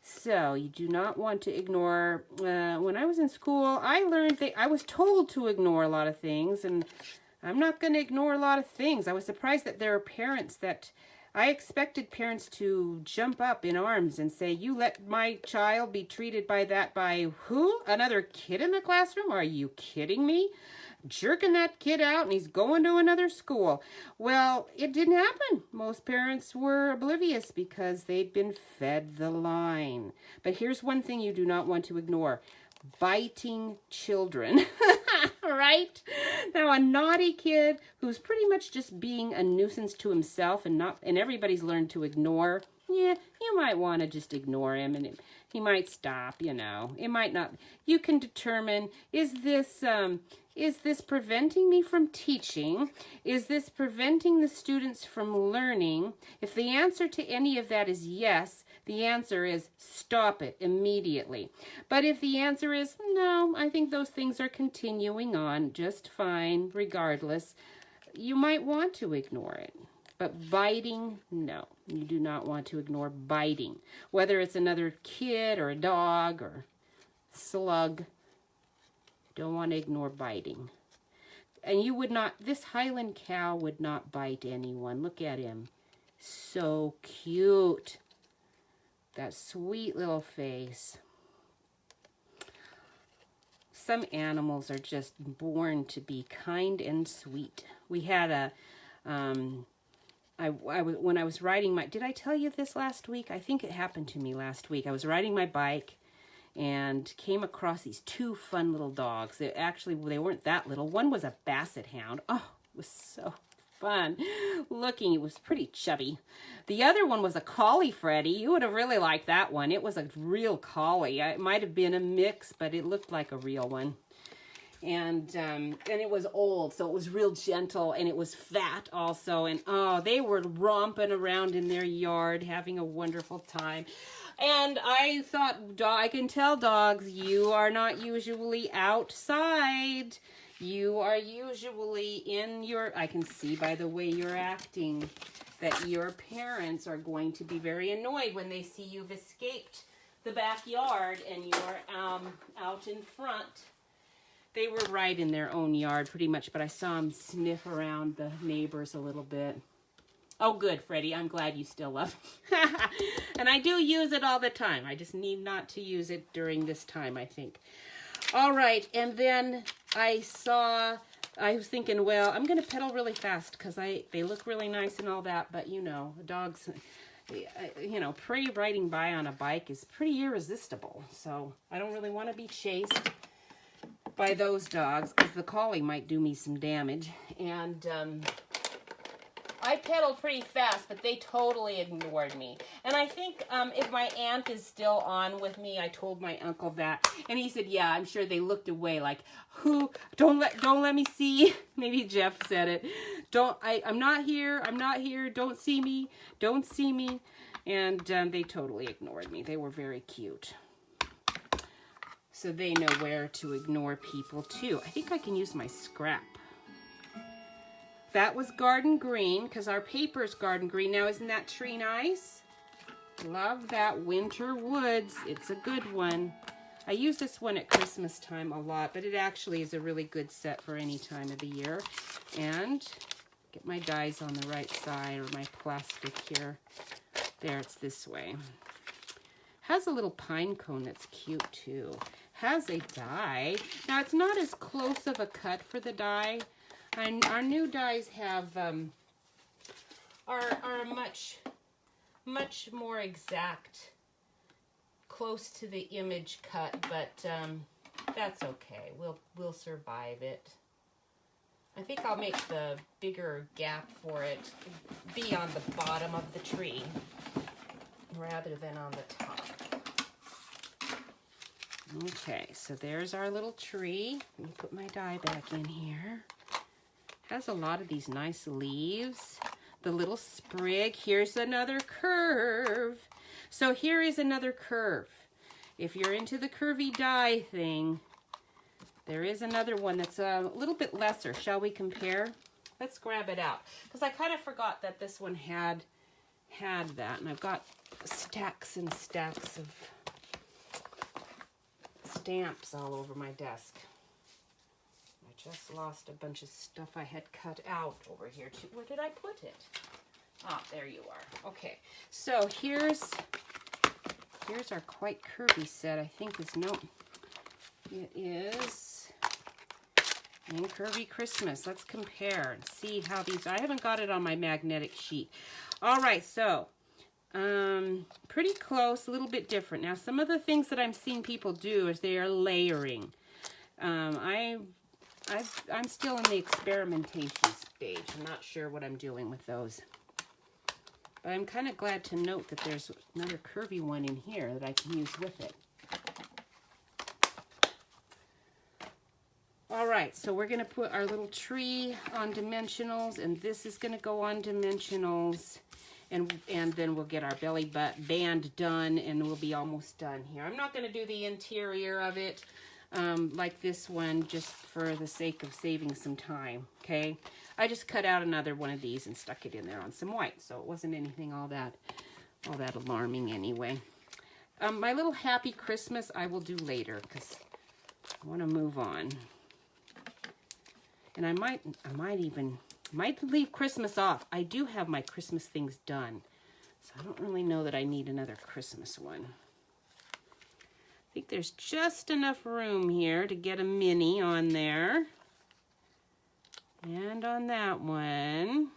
So you do not want to ignore, when I was in school, I learned that I was told to ignore a lot of things, and I'm not going to ignore a lot of things. I was surprised that there are parents that I expected parents to jump up in arms and say, you let my child be treated by who? Another kid in the classroom? Are you kidding me? Jerking that kid out and he's going to another school. Well, it didn't happen. Most parents were oblivious because they'd been fed the line. But here's one thing you do not want to ignore. Biting children. Right? Now, a naughty kid who's pretty much just being a nuisance to himself and everybody's learned to ignore. Yeah, you might want to just ignore him and he might stop, you know. It might not. You can determine, is this preventing me from teaching? Is this preventing the students from learning? If the answer to any of that is yes, the answer is stop it immediately. But if the answer is no, I think those things are continuing on just fine regardless, you might want to ignore it. But biting, no. You do not want to ignore biting. Whether it's another kid or a dog or slug, you don't want to ignore biting. And you would not, this Highland cow would not bite anyone. Look at him. So cute. That sweet little face. Some animals are just born to be kind and sweet. We had a, when I was riding my, did I tell you this last week? I think it happened to me last week. I was riding my bike and came across these two fun little dogs. They weren't that little. One was a basset hound. Oh, it was so fun looking. It was pretty chubby. The other one was a collie, Freddie. You would have really liked that one. It was a real collie. It might have been a mix, but it looked like a real one. And it was old, so it was real gentle, and it was fat also. And oh, they were romping around in their yard, having a wonderful time. And I thought, I can tell dogs, you are not usually outside. You are usually in your, I can see by the way you're acting that your parents are going to be very annoyed when they see you've escaped the backyard and you're out in front. They were right in their own yard pretty much, but I saw them sniff around the neighbors a little bit. Oh, good, Freddie. I'm glad you still love me. And I do use it all the time. I just need not to use it during this time, I think. All right, and then I was thinking, well, I'm going to pedal really fast because they look really nice and all that, but, you know, dogs, you know, riding by on a bike is pretty irresistible. So I don't really want to be chased by those dogs because the collie might do me some damage. And I pedaled pretty fast, but they totally ignored me. And I think if my aunt is still on with me, I told my uncle that, and he said, yeah, I'm sure they looked away like, who, don't let me see. Maybe Jeff said it. I'm not here, don't see me. And they totally ignored me. They were very cute. So they know where to ignore people too. I think I can use my scrap. That was garden green, because our paper is garden green. Now, isn't that tree nice? Love that winter woods. It's a good one. I use this one at Christmas time a lot, but it actually is a really good set for any time of the year. And get my dies on the right side, or my plastic here. There, it's this way. Has a little pine cone that's cute too. Has a die. Now, it's not as close of a cut for the die. And our new dies have are much more exact, close to the image cut, but that's okay. We'll survive it. I think I'll make the bigger gap for it be on the bottom of the tree rather than on the top. Okay, so there's our little tree. Let me put my die back in here. Has a lot of these nice leaves. The little sprig. Here's another curve. So here is another curve. If you're into the curvy die thing, there is another one that's a little bit lesser. Shall we compare? Let's grab it out. Because I kind of forgot that this one had that. And I've got stacks and stacks of stamps all over my desk. Just lost a bunch of stuff I had cut out over here too. Where did I put it? Ah, there you are. Okay, so here's our quite curvy set. I think this, no, it is in Curvy Christmas. Let's compare and see how these, I haven't got it on my magnetic sheet. All right, so pretty close, a little bit different. Now, some of the things that I'm seeing people do is they are layering. I'm still in the experimentation stage. I'm not sure what I'm doing with those. But I'm kind of glad to note that there's another curvy one in here that I can use with it. All right, so we're going to put our little tree on dimensionals, and this is going to go on dimensionals. And then we'll get our belly band done, and we'll be almost done here. I'm not going to do the interior of it like this one, just for the sake of saving some time, okay? I just cut out another one of these and stuck it in there on some white, so it wasn't anything all that alarming anyway. My little Happy Christmas I will do later, because I want to move on. And I might leave Christmas off. I do have my Christmas things done, so I don't really know that I need another Christmas one. I think there's just enough room here to get a mini on there. And on that one,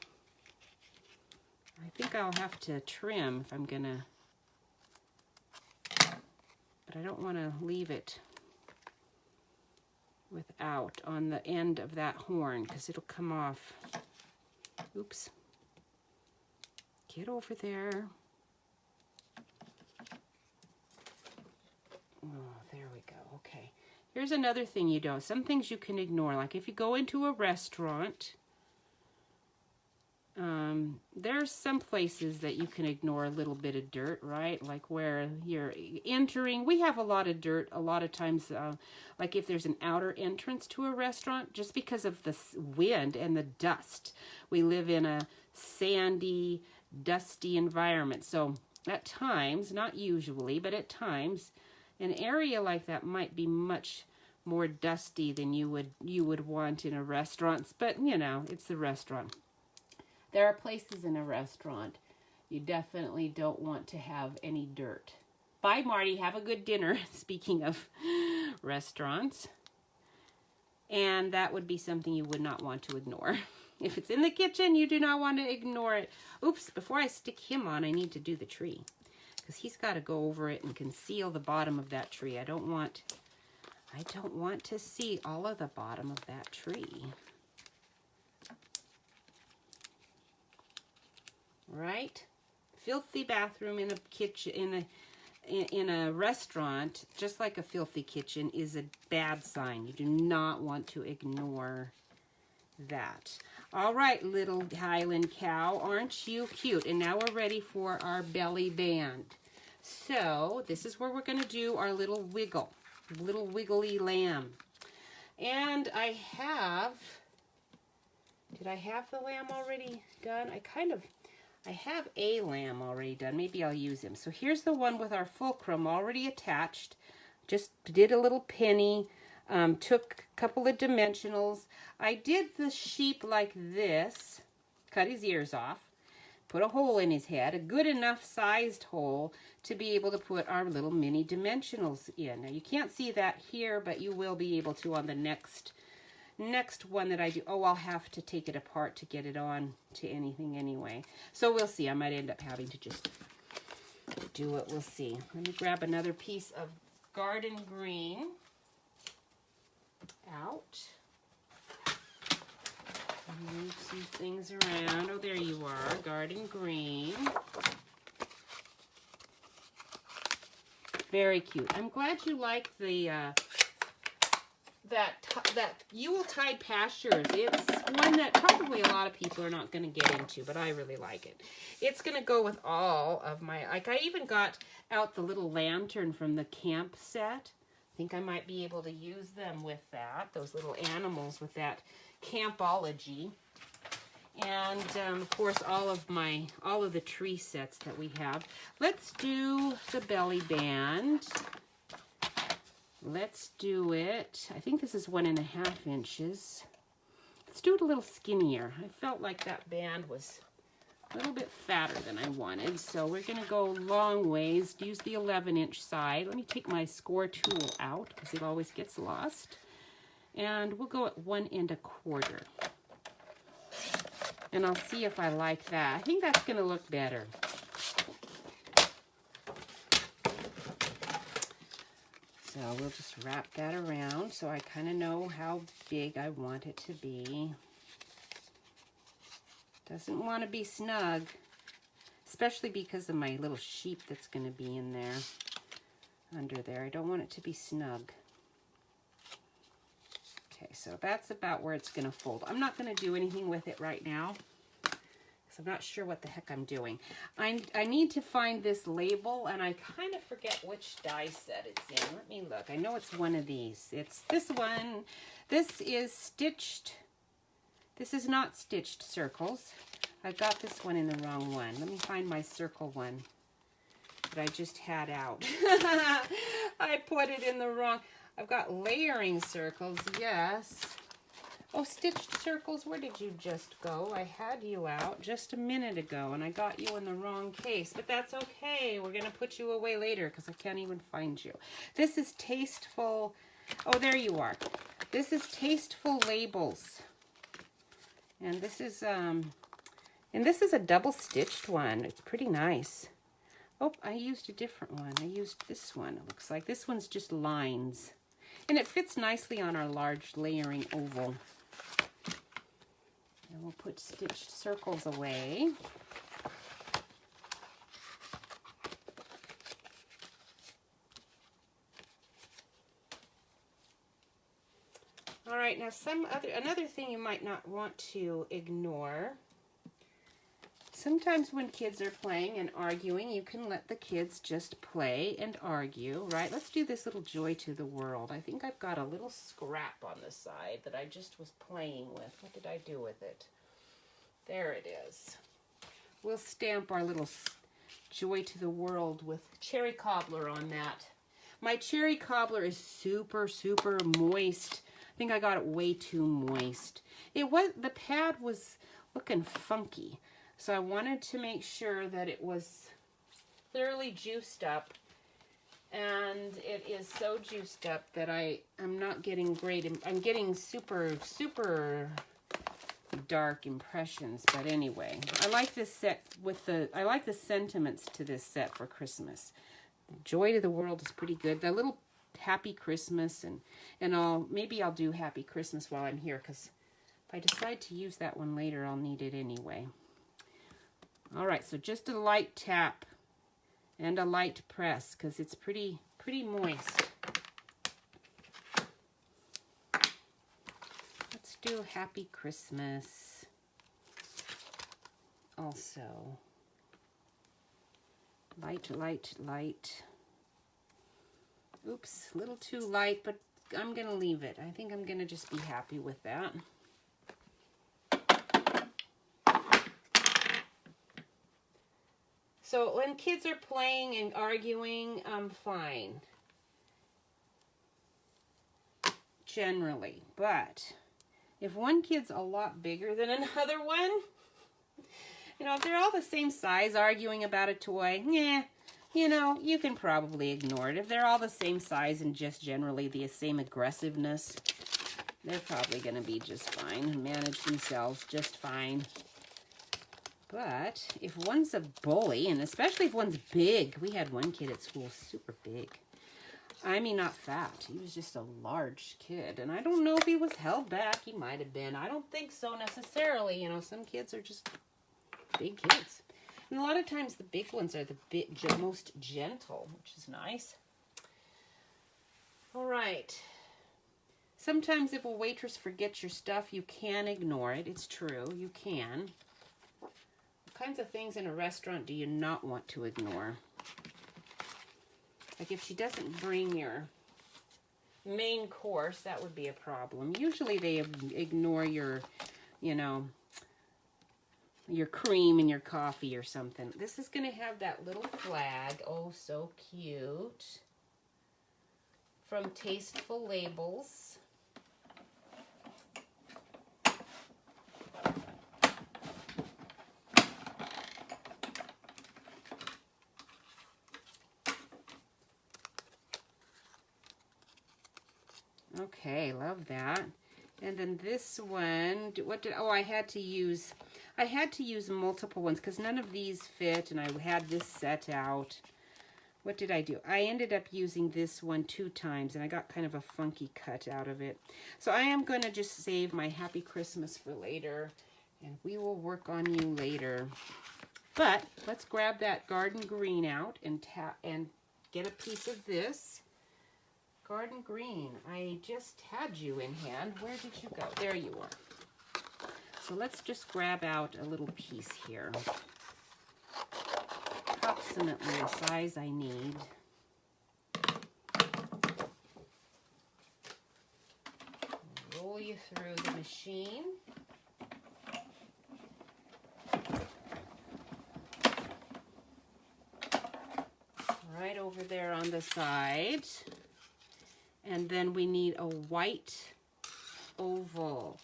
I think I'll have to trim if I'm gonna, but I don't want to leave it without on the end of that horn, because it'll come off. Oops. Get over there. Oh, there we go. Okay. Here's another thing you don't. Some things you can ignore. Like if you go into a restaurant, there's some places that you can ignore a little bit of dirt, right? Like where you're entering. We have a lot of dirt a lot of times, like if there's an outer entrance to a restaurant, just because of the wind and the dust. We live in a sandy, dusty environment. So at times, not usually, but at times, an area like that might be much more dusty than you would want in a restaurant. But, you know, it's the restaurant. There are places in a restaurant you definitely don't want to have any dirt. Bye, Marty. Have a good dinner. Speaking of restaurants. And that would be something you would not want to ignore. If it's in the kitchen, you do not want to ignore it. Oops, before I stick him on, I need to do the tree, because he's got to go over it and conceal the bottom of that tree. I don't want to see all of the bottom of that tree. Right? Filthy bathroom in a kitchen, in a restaurant, just like a filthy kitchen, is a bad sign. You do not want to ignore that. All right, little Highland cow, aren't you cute? And now we're ready for our belly band. So this is where we're going to do our little wiggly lamb. And did I have the lamb already done? I have a lamb already done. Maybe I'll use him. So here's the one with our fulcrum already attached. Just did a little penny. Took a couple of dimensionals. I did the sheep like this. Cut his ears off. Put a hole in his head. A good enough sized hole to be able to put our little mini dimensionals in. Now you can't see that here, but you will be able to on the next one that I do. Oh, I'll have to take it apart to get it on to anything anyway. So we'll see. I might end up having to just do it. We'll see. Let me grab another piece of garden green out. Move some things around. Oh, there you are. Garden green. Very cute. I'm glad you like the that Yuletide Pasture. It's one that probably a lot of people are not going to get into, but I really like it. It's going to go with all of my, like I even got out the little lantern from the camp set. I think I might be able to use them with that, those little animals with that campology. And of course all of the tree sets that we have. Let's do the belly band. Let's do it. I think this is 1.5 inches. Let's do it a little skinnier. I felt like that band was a little bit fatter than I wanted. So we're going to go long ways. Use the 11-inch side. Let me take my score tool out because it always gets lost. And we'll go at 1 1/4. And I'll see if I like that. I think that's going to look better. So we'll just wrap that around so I kind of know how big I want it to be. Doesn't want to be snug, especially because of my little sheep that's going to be in there, under there. I don't want it to be snug. Okay, so that's about where it's going to fold. I'm not going to do anything with it right now because I'm not sure what the heck I'm doing. I need to find this label, and I kind of forget which die set it's in. Let me look. I know it's one of these. It's this one. This is stitched. This is not stitched circles. I got this one in the wrong one. Let me find my circle one that I just had out. I put it in the wrong. I've got layering circles, yes. Oh, stitched circles, where did you just go? I had you out just a minute ago, and I got you in the wrong case. But that's okay. We're going to put you away later because I can't even find you. This is Tasteful. Oh, there you are. This is Tasteful Labels. And this is a double-stitched one. It's pretty nice. Oh, I used a different one. I used this one, it looks like. This one's just lines. And it fits nicely on our large layering oval. And we'll put stitched circles away. All right, now another thing you might not want to ignore. Sometimes when kids are playing and arguing, you can let the kids just play and argue, right? Let's do this little Joy to the World. I think I've got a little scrap on the side that I just was playing with. What did I do with it? There it is. We'll stamp our little Joy to the World with cherry cobbler on that. My cherry cobbler is super, super moist. I think I got it way too moist. The pad was looking funky. So I wanted to make sure that it was thoroughly juiced up, and it is so juiced up that I'm not getting great, I'm getting super, super dark impressions, but anyway. I like this set I like the sentiments to this set for Christmas. Joy to the World is pretty good. The little Happy Christmas, and maybe I'll do Happy Christmas while I'm here, because if I decide to use that one later, I'll need it anyway. All right, so just a light tap and a light press because it's pretty moist. Let's do Happy Christmas also. Light, light, light. Oops, a little too light, but I'm going to leave it. I think I'm going to just be happy with that. So when kids are playing and arguing, I'm fine. Generally. But if one kid's a lot bigger than another one, if they're all the same size arguing about a toy, you can probably ignore it. If they're all the same size and just generally the same aggressiveness, they're probably going to be just fine and manage themselves just fine. But if one's a bully, and especially if one's big, we had one kid at school super big. I mean, not fat. He was just a large kid. And I don't know if he was held back. He might have been. I don't think so necessarily. Some kids are just big kids. And a lot of times the big ones are the most gentle, which is nice. All right. Sometimes if a waitress forgets your stuff, you can ignore it. It's true. You can. What kinds of things in a restaurant do you not want to ignore? Like if she doesn't bring your main course, that would be a problem. Usually they ignore your, your cream and your coffee or something. This is going to have that little flag. Oh, so cute. From Tasteful Labels. Okay, love that. And then this one, I had to use multiple ones because none of these fit, and I had this set out. What did I do? I ended up using this one 2 times, and I got kind of a funky cut out of it. So I am going to just save my Happy Christmas for later, and we will work on you later. But let's grab that garden green out and get a piece of this. Garden green, I just had you in hand. Where did you go? There you are. So let's just grab out a little piece here. Approximately the size I need. Roll you through the machine. Right over there on the side. And then we need a white oval.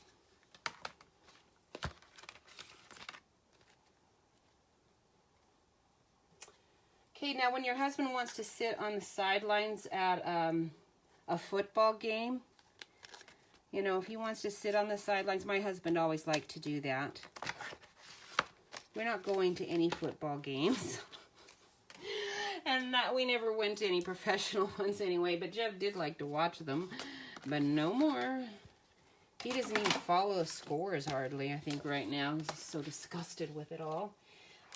Okay, now when your husband wants to sit on the sidelines at a football game, you know, if he wants to sit on the sidelines, my husband always liked to do that. We're not going to any football games. And we never went to any professional ones anyway, but Jeff did like to watch them. But no more. He doesn't even follow the scores hardly, I think, right now. He's so disgusted with it all.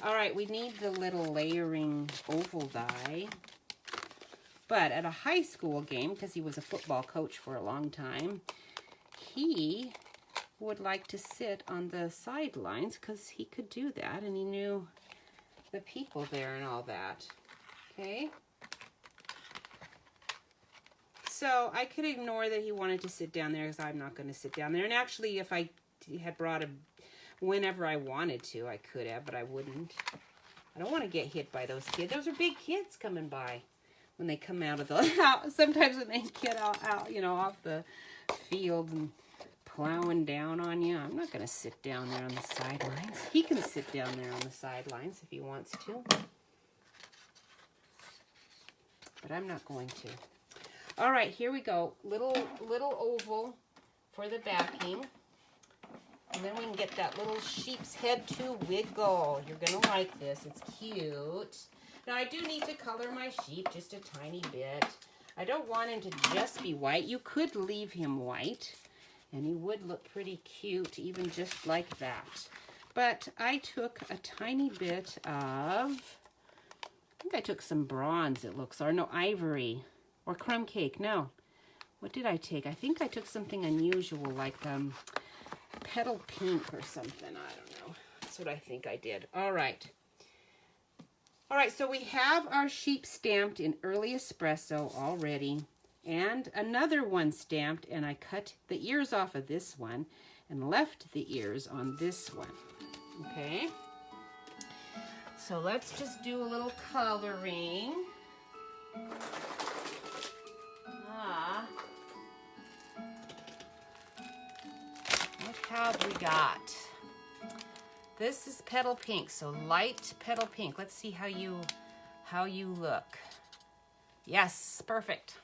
All right, we need the little layering oval die. But at a high school game, because he was a football coach for a long time, he would like to sit on the sidelines because he could do that, and he knew the people there and all that. Okay. So I could ignore that he wanted to sit down there because I'm not going to sit down there. And actually, if I had brought whenever I wanted to, I could have, but I wouldn't. I don't want to get hit by those kids. Those are big kids coming by when they come out of the house. Sometimes when they get out, you know, off the field and plowing down on you. I'm not going to sit down there on the sidelines. He can sit down there on the sidelines if he wants to. But I'm not going to. All right, here we go. Little oval for the backing. And then we can get that little sheep's head to wiggle. You're going to like this. It's cute. Now, I do need to color my sheep just a tiny bit. I don't want him to just be white. You could leave him white, and he would look pretty cute, even just like that. But I took a tiny bit of... I think I took some bronze, it looks, or no, ivory, or crumb cake. No, what did I take? I think I took something unusual, like petal pink or something. I don't know. That's what I think I did. All right. All right, so we have our sheep stamped in early espresso already, and another one stamped, and I cut the ears off of this one and left the ears on this one. Okay. So let's just do a little coloring. What have we got? This is petal pink, so light petal pink. Let's see how you look. Yes, perfect.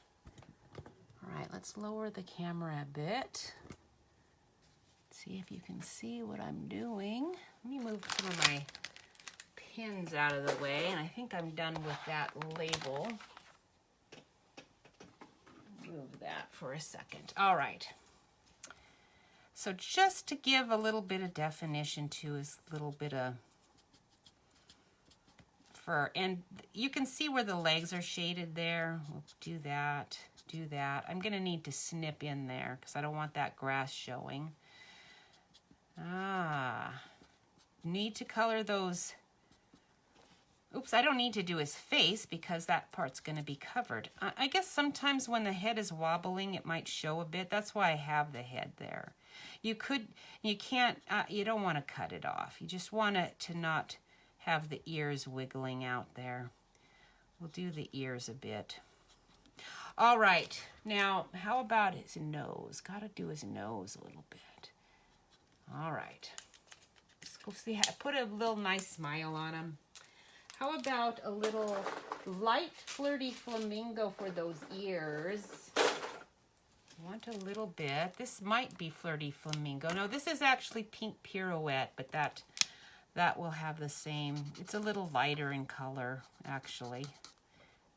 All right, let's lower the camera a bit. See if you can see what I'm doing. Let me move some of my pins out of the way, and I think I'm done with that label. Move that for a second. All right. So just to give a little bit of definition to his little bit of fur, and you can see where the legs are shaded there. We'll do that, do that. I'm gonna need to snip in there because I don't want that grass showing. Need to color those. Oops, I don't need to do his face because that part's going to be covered. I guess sometimes when the head is wobbling, it might show a bit. That's why I have the head there. You don't want to cut it off. You just want it to not have the ears wiggling out there. We'll do the ears a bit. All right, now how about his nose? Got to do his nose a little bit. All right. Let's go see, put a little nice smile on him. How about a little light flirty flamingo for those ears? want a little bit. This might be Flirty Flamingo. No, this is actually Pink Pirouette, but that will have the same. It's a little lighter in color, actually,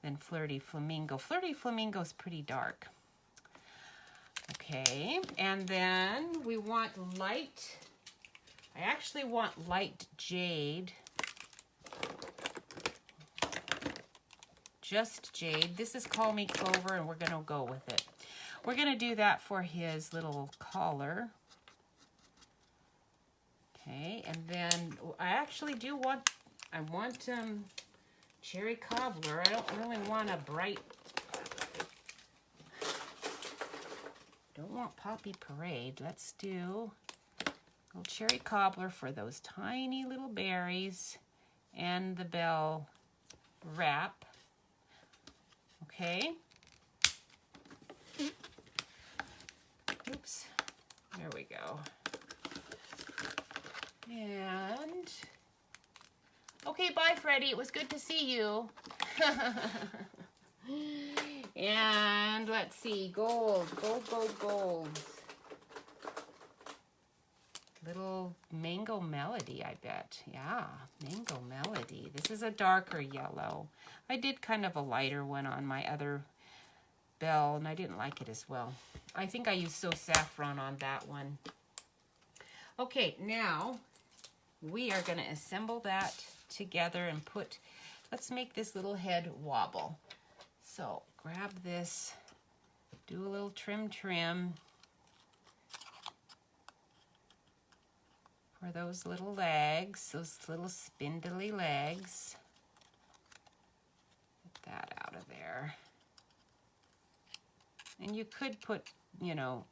than Flirty Flamingo. Flirty Flamingo is pretty dark. Okay, and then we want light. I actually want light jade. Just jade. This is Call Me Clover, and we're going to go with it. We're going to do that for his little collar. Okay, and then I actually do want, I want Cherry Cobbler. I don't really want a bright, don't want Poppy Parade. Let's do a little Cherry Cobbler for those tiny little berries and the bell wrap. Okay. Oops. There we go. And okay, bye, Freddie. It was good to see you. And let's see, gold. Little Mango Melody, I bet. Yeah, Mango Melody. This is a darker yellow. I did kind of a lighter one on my other bell, and I didn't like it as well. I think I used So Saffron on that one. Okay, now we are going to assemble that together and put, let's make this little head wobble. So grab this, do a little trim for those little legs, those little spindly legs. Get that out of there. And you could put, you know,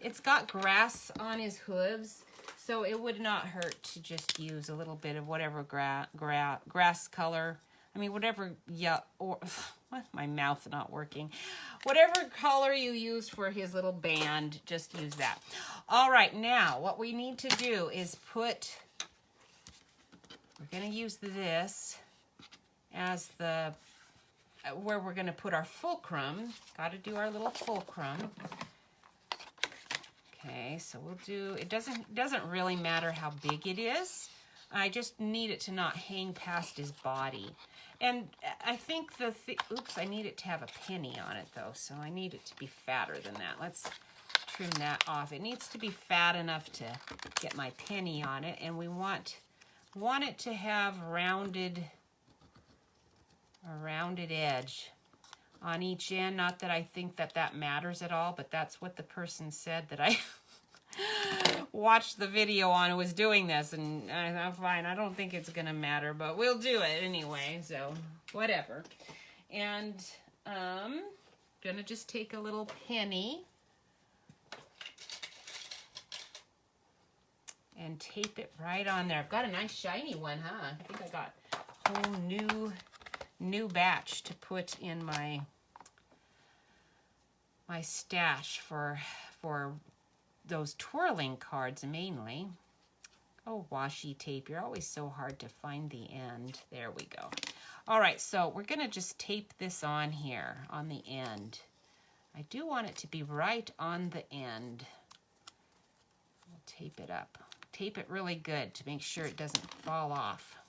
it's got grass on his hooves, so it would not hurt to just use a little bit of whatever grass color. I mean, whatever, yeah, or my mouth's not working. Whatever color you use for his little band, just use that. All right, now what we need to do is put, we're going to use this as the, where we're going to put our fulcrum. Got to do our little fulcrum. Okay, so we'll do, it doesn't really matter how big it is. I just need it to not hang past his body. And I think oops, I need it to have a penny on it though, so I need it to be fatter than that. Let's trim that off. It needs to be fat enough to get my penny on it, and we want it to have a rounded edge on each end. Not that I think that matters at all, but that's what the person said that I watched the video on who was doing this, and I'm fine. I don't think it's gonna matter, but we'll do it anyway, so whatever. And gonna just take a little penny and tape it right on there. I've got a nice shiny one, huh? I think I got a whole new batch to put in my stash for those twirling cards mainly. Oh, washi tape, you're always so hard to find the end. There we go. All right, so we're gonna just tape this on here on the end. I do want it to be right on the end. We'll tape it up. Tape it really good to make sure it doesn't fall off.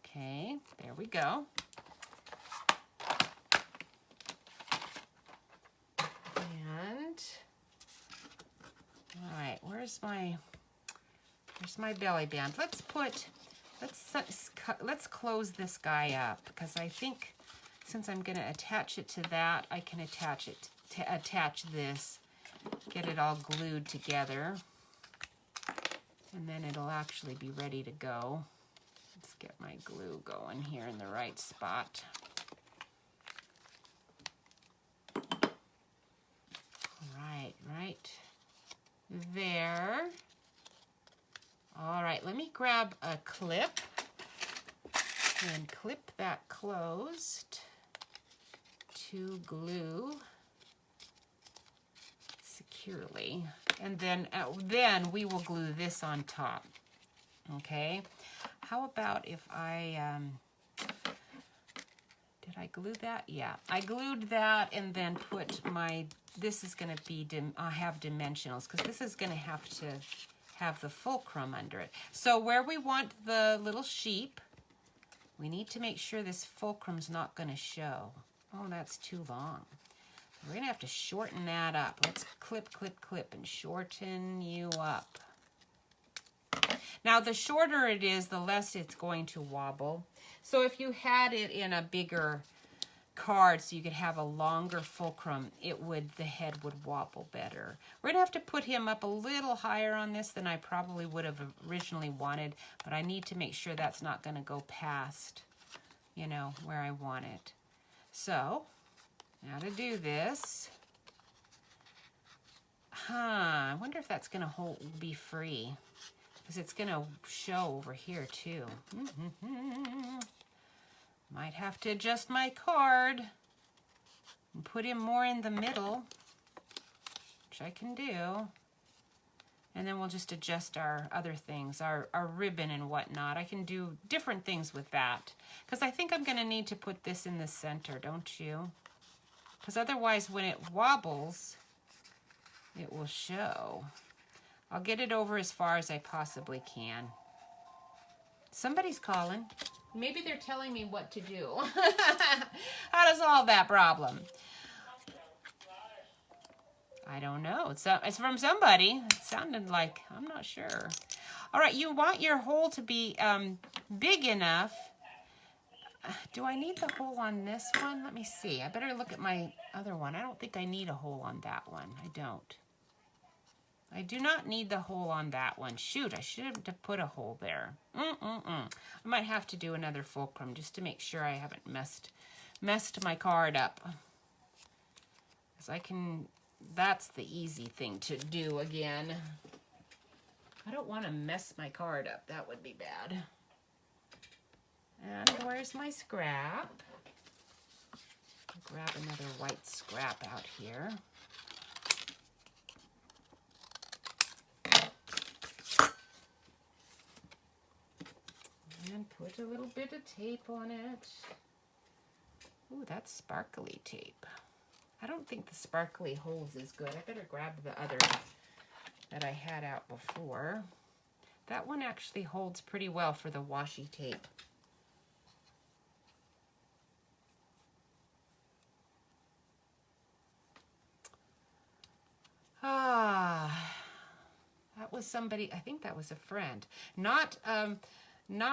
Okay, there we go. And all right, where's my belly band? Let's close this guy up, because I think since I'm going to attach it to that, I can attach this, get it all glued together, and then it'll actually be ready to go. Let's get my glue going here in the right spot. Right there. All right, let me grab a clip and clip that closed to glue securely. And then we will glue this on top. Okay, how about if I Did I glue that? Yeah, I glued that and then put my, this is going to be, have dimensionals because this is going to have the fulcrum under it. So where we want the little sheep, we need to make sure this fulcrum's not going to show. Oh, that's too long. We're going to have to shorten that up. Let's clip, clip, clip and shorten you up. Now, the shorter it is, the less it's going to wobble. So if you had it in a bigger card so you could have a longer fulcrum, the head would wobble better. We're gonna have to put him up a little higher on this than I probably would have originally wanted, but I need to make sure that's not gonna go past, you know, where I want it. So, now to do this, I wonder if that's gonna be free, because it's gonna show over here too. Might have to adjust my card and put him more in the middle, which I can do. And then we'll just adjust our other things, our ribbon and whatnot. I can do different things with that, because I think I'm going to need to put this in the center, don't you? Because otherwise when it wobbles, it will show. I'll get it over as far as I possibly can. Somebody's calling. Maybe they're telling me what to do. How to solve that problem? I don't know. It's from somebody. It sounded like, I'm not sure. All right, you want your hole to be big enough. Do I need the hole on this one? Let me see. I better look at my other one. I don't think I need a hole on that one. I don't. I do not need the hole on that one. Shoot, I should have put a hole there. I might have to do another fulcrum just to make sure I haven't messed my card up. Because I can, that's the easy thing to do again. I don't want to mess my card up. That would be bad. And where's my scrap? I'll grab another white scrap out here. And put a little bit of tape on it. Ooh, that's sparkly tape. I don't think the sparkly holes is good. I better grab the other that I had out before. That one actually holds pretty well for the washi tape. That was somebody, I think that was a friend. Not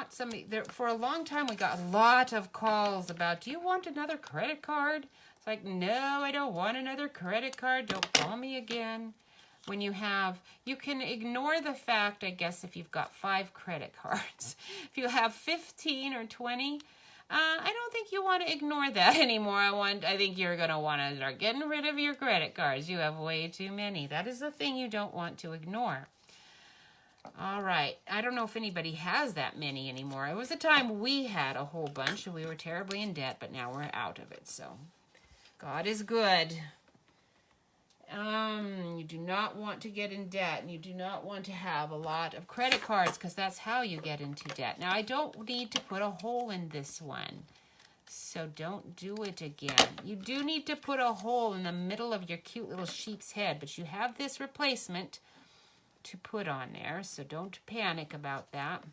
somebody, there, for a long time we got a lot of calls about, do you want another credit card? It's like, no, I don't want another credit card. Don't call me again. When you can ignore the fact, I guess, if you've got 5 credit cards. If you have 15 or 20, I don't think you want to ignore that anymore. I think you're going to want to start getting rid of your credit cards. You have way too many. That is the thing you don't want to ignore. All right. I don't know if anybody has that many anymore. It was a time we had a whole bunch and we were terribly in debt, but now we're out of it. So God is good. You do not want to get in debt, and you do not want to have a lot of credit cards, because that's how you get into debt. Now, I don't need to put a hole in this one, so don't do it again. You do need to put a hole in the middle of your cute little sheep's head, but you have this replacement to put on there, so don't panic about that.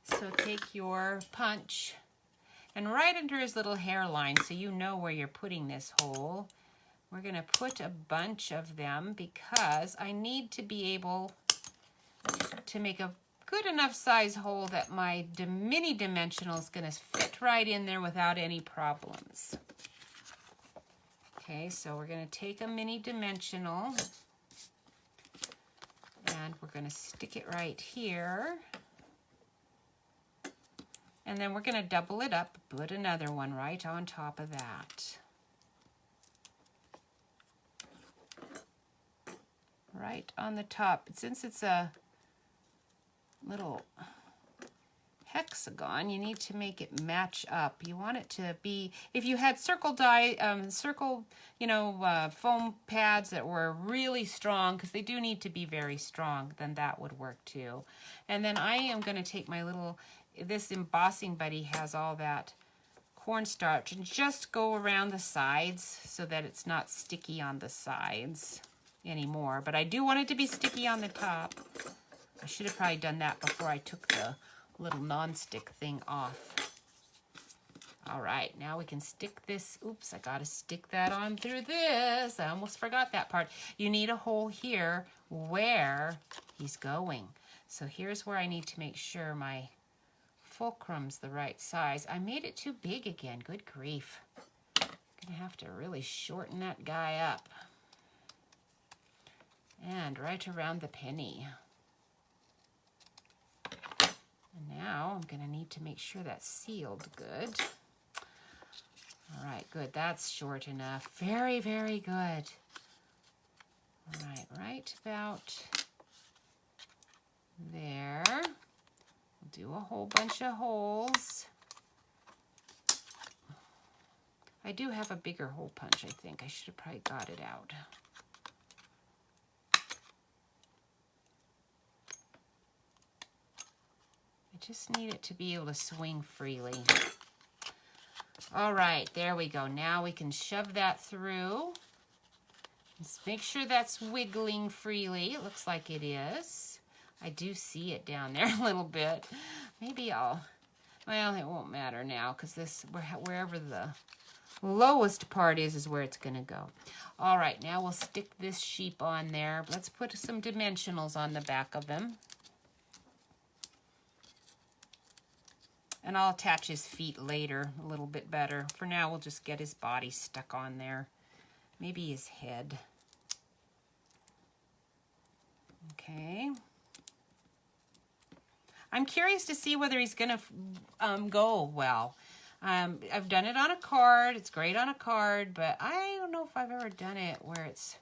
So take your punch, and right under his little hairline, so you know where you're putting this hole, we're going to put a bunch of them, because I need to be able to make a good enough size hole that my mini dimensional is going to fit right in there without any problems. Okay, so we're going to take a mini dimensional and we're going to stick it right here. And then we're going to double it up, put another one right on top of that. Right on the top. Since it's a little hexagon, you need to make it match up. You want it to be, if you had foam pads that were really strong, because they do need to be very strong, then that would work too. And then I am going to take my little, this embossing buddy has all that cornstarch and just go around the sides so that it's not sticky on the sides anymore. But I do want it to be sticky on the top. I should have probably done that before I took the little non-stick thing off. All right, now we can stick this. Oops, I gotta stick that on through this. I almost forgot that part. You need a hole here where he's going. So here's where I need to make sure my fulcrum's the right size. I made it too big again, good grief. I'm gonna have to really shorten that guy up. And right around the penny. And now I'm gonna need to make sure that's sealed good. All right, good, that's short enough. Very, very good. All right, right about there. We'll do a whole bunch of holes. I do have a bigger hole punch, I think. I should have probably got it out. I just need it to be able to swing freely. All right, there we go. Now we can shove that through. Just make sure that's wiggling freely. It looks like it is. I do see it down there a little bit. Maybe well, it won't matter now because this, wherever the lowest part is where it's gonna go. All right, now we'll stick this sheep on there. Let's put some dimensionals on the back of him. And I'll attach his feet later a little bit better. For now, we'll just get his body stuck on there. Maybe his head. Okay. I'm curious to see whether he's gonna go well. I've done it on a card. It's great on a card, but I don't know if I've ever done it where it's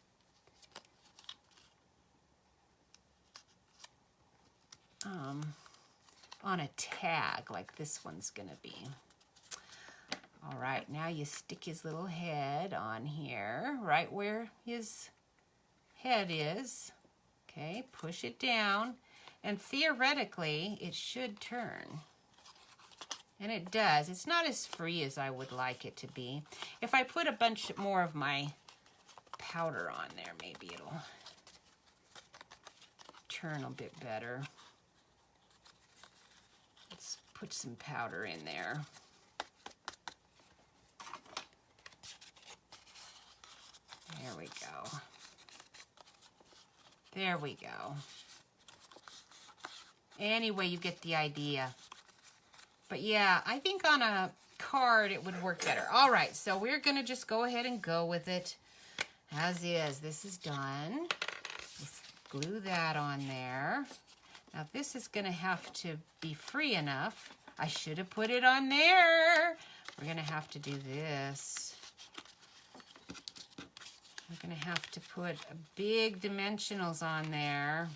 on a tag like this one's gonna be. All right, now you stick his little head on here, right where his head is. Okay, push it down, and theoretically, it should turn. And it does. It's not as free as I would like it to be. If I put a bunch more of my powder on there, maybe it'll turn a bit better. Let's put some powder in there. There we go. There we go. Anyway, you get the idea. But yeah, I think on a card it would work better. All right, so we're gonna just go ahead and go with it as is. This is done. Let's glue that on there. Now this is gonna have to be free enough. I should have put it on there. We're gonna have to do this. We're gonna have to put big dimensionals on there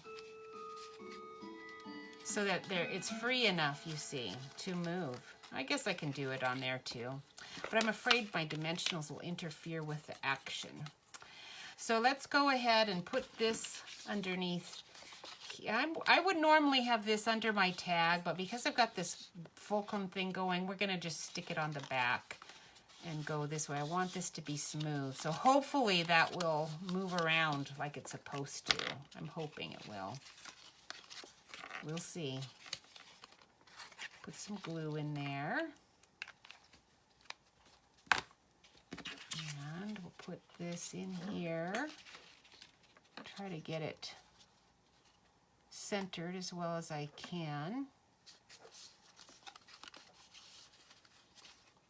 so that it's free enough, you see, to move. I guess I can do it on there too, but I'm afraid my dimensionals will interfere with the action. So let's go ahead and put this underneath. I would normally have this under my tag, but because I've got this fulcrum thing going, we're gonna just stick it on the back and go this way. I want this to be smooth. So hopefully that will move around like it's supposed to. I'm hoping it will. We'll see. Put some glue in there. And we'll put this in here. Try to get it centered as well as I can.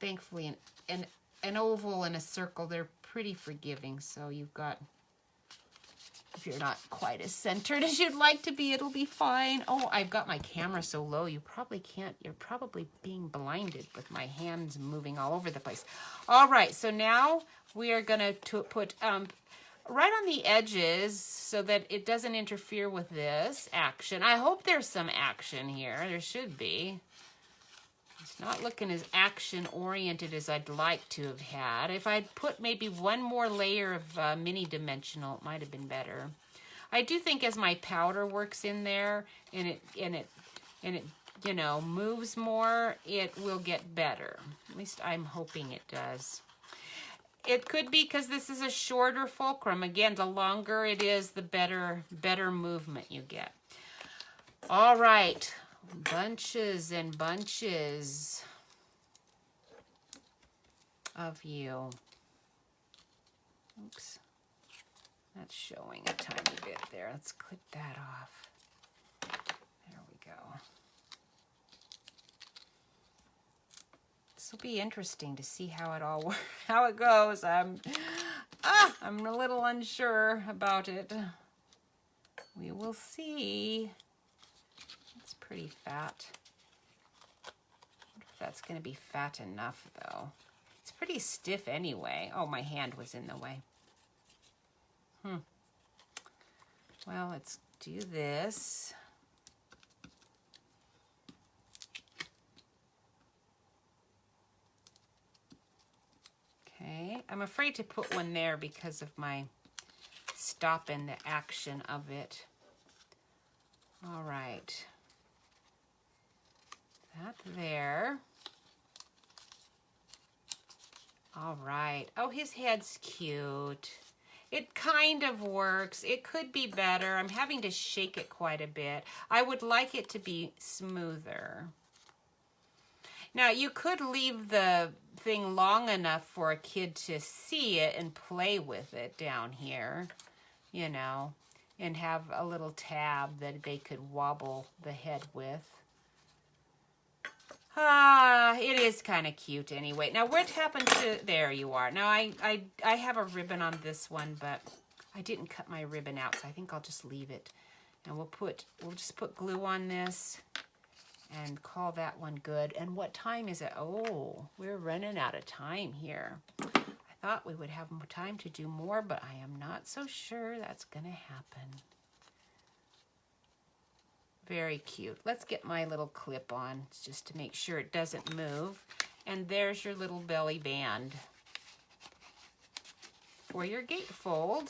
Thankfully, an oval and a circle, they're pretty forgiving, so you've got, if you're not quite as centered as you'd like to be, it'll be fine. Oh, I've got my camera so low, you probably can't, you're probably being blinded with my hands moving all over the place. All right, so now we are gonna put right on the edges so that it doesn't interfere with this action. I hope there's some action here, there should be. It's not looking as action-oriented as I'd like to have had. If I'd put maybe one more layer of mini dimensional, it might have been better. I do think as my powder works in there and it you know, moves more, it will get better. At least I'm hoping it does. It could be because this is a shorter fulcrum. Again, the longer it is, the better movement you get. All right, bunches and bunches of you. Oops, that's showing a tiny bit there. Let's clip that off. There we go. This will be interesting to see how it all how it goes. I'm a little unsure about it. We will see. It's pretty fat. I wonder if that's going to be fat enough, though. It's pretty stiff anyway. Oh, my hand was in the way. Well, let's do this. Okay, I'm afraid to put one there because of my stopping the action of it. All right. That there. All right. Oh, his head's cute. It kind of works. It could be better. I'm having to shake it quite a bit. I would like it to be smoother. Now, you could leave the thing long enough for a kid to see it and play with it down here, you know, and have a little tab that they could wobble the head with. It is kind of cute anyway. Now, what happened to... There you are. Now, I have a ribbon on this one, but I didn't cut my ribbon out, so I think I'll just leave it. And we'll just put glue on this and call that one good. And what time is it? Oh, we're running out of time here. I thought we would have more time to do more, but I am not so sure that's going to happen. Very cute. Let's get my little clip on just to make sure it doesn't move. And there's your little belly band for your gatefold.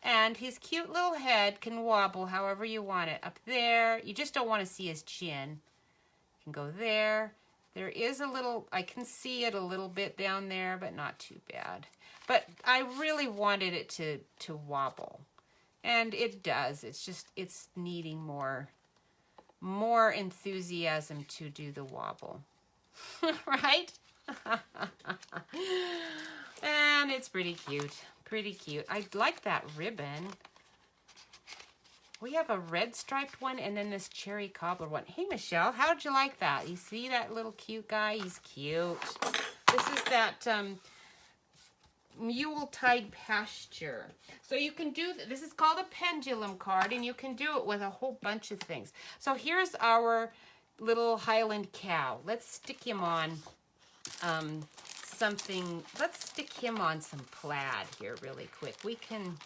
And his cute little head can wobble however you want it. Up there, you just don't want to see his chin. You can go there. There is a little, I can see it a little bit down there, but not too bad. But I really wanted it to wobble. And it does. It's just, it's needing more enthusiasm to do the wobble. Right? And it's pretty cute. Pretty cute. I like that ribbon. We have a red striped one and then this cherry cobbler one. Hey, Michelle, how did you like that? You see that little cute guy? He's cute. This is that Yuletide Pasture. So you can do, this is called a pendulum card, and you can do it with a whole bunch of things. So here's our little Highland cow. Let's stick him on something. Let's stick him on some plaid here really quick. We can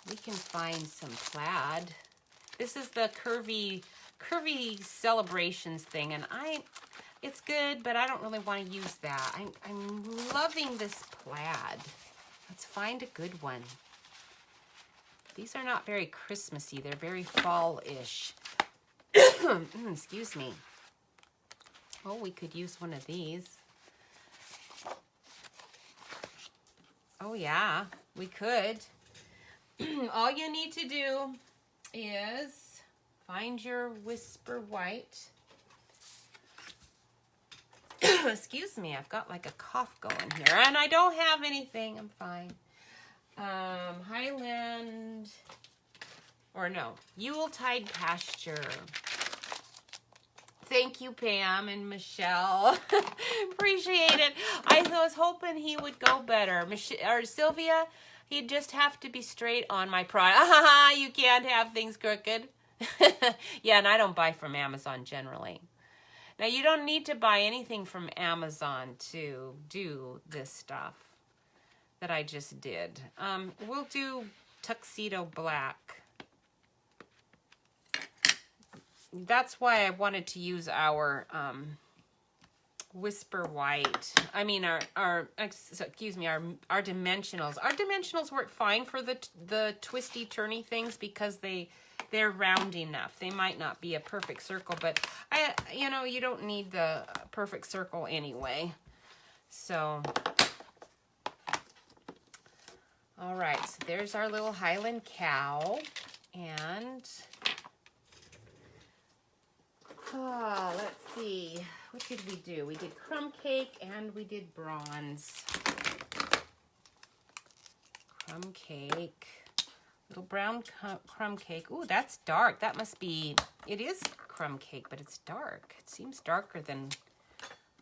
find some plaid. This is the curvy celebrations thing, and it's good, but I don't really want to use that. I'm loving this plaid. Let's find a good one. These are not very Christmassy. They're very fall-ish. Excuse me. Oh, we could use one of these. Oh, yeah, we could. All you need to do is find your Whisper White. Excuse me, I've got like a cough going here, and I don't have anything. I'm fine. Highland, or no, Yuletide Pasture. Thank you, Pam and Michelle. Appreciate it. I was hoping he would go better. Or Sylvia, he'd just have to be straight on my product. You can't have things crooked. Yeah, and I don't buy from Amazon generally. Now, you don't need to buy anything from Amazon to do this stuff that I just did. We'll do tuxedo black. That's why I wanted to use our Whisper White. I mean, excuse me, our dimensionals. Our dimensionals work fine for the twisty turny things because they're round enough. They might not be a perfect circle, but you don't need the perfect circle anyway. So, all right, so there's our little Highland cow, and let's see, what did we do? We did crumb cake and we did bronze. Crumb cake, little brown crumb cake. Ooh, that's dark. That must be, it is crumb cake, but it's dark. It seems darker than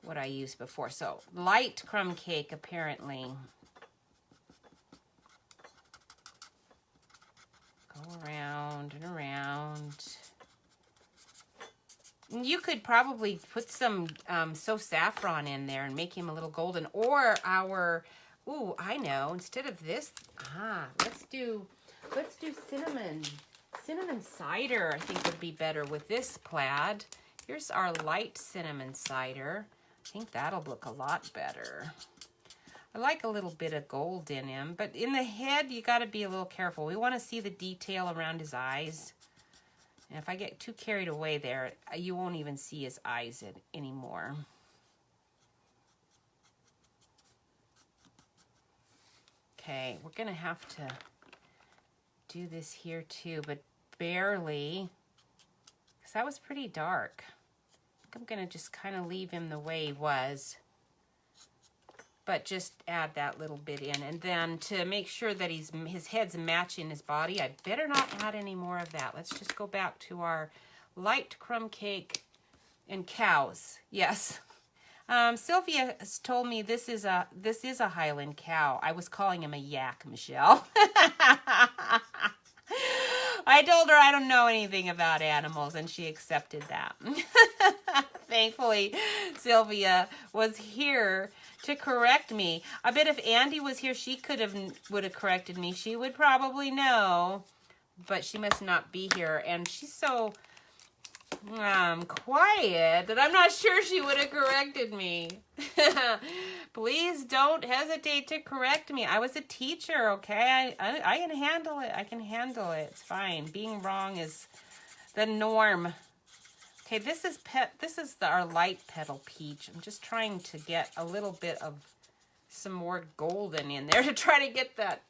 what I used before. So light crumb cake, apparently. Go around and around. You could probably put some So Saffron in there and make him a little golden. Or our, ooh, I know, instead of this, let's do cinnamon. Cinnamon cider, I think, would be better with this plaid. Here's our light cinnamon cider. I think that'll look a lot better. I like a little bit of gold in him, but in the head, you got to be a little careful. We want to see the detail around his eyes. And if I get too carried away there, you won't even see his eyes anymore. Okay, we're going to have to do this here too, but barely, because that was pretty dark. I think I'm going to just kind of leave him the way he was, but just add that little bit in. And then to make sure that his head's matching his body, I better not add any more of that. Let's just go back to our light crumb cake and cows. Yes. Sylvia has told me this is a Highland cow. I was calling him a yak, Michelle. I told her I don't know anything about animals, and she accepted that. Thankfully, Sylvia was here to correct me. I bet if Andy was here, she would have corrected me. She would probably know, but she must not be here, and she's so quiet that I'm not sure she would have corrected me. Please don't hesitate to correct me. I was a teacher, okay? I can handle it. I can handle it. It's fine. Being wrong is the norm. Okay, this is our light petal peach. I'm just trying to get a little bit of some more golden in there to try to get that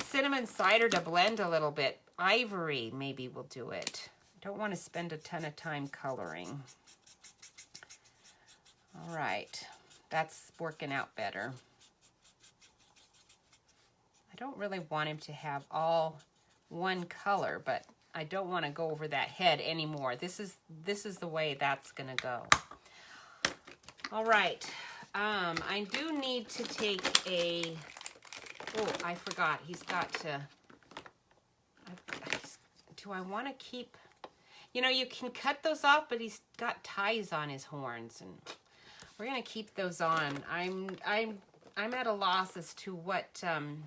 cinnamon cider to blend a little bit. Ivory maybe will do it. I don't want to spend a ton of time coloring. All right, that's working out better. I don't really want him to have all one color, but I don't want to go over that head anymore. This is the way that's gonna go. All right, I do need to take a, oh, I forgot, he's got to, do I want to keep, you can cut those off, but he's got ties on his horns, and we're gonna keep those on. I'm at a loss as to what kind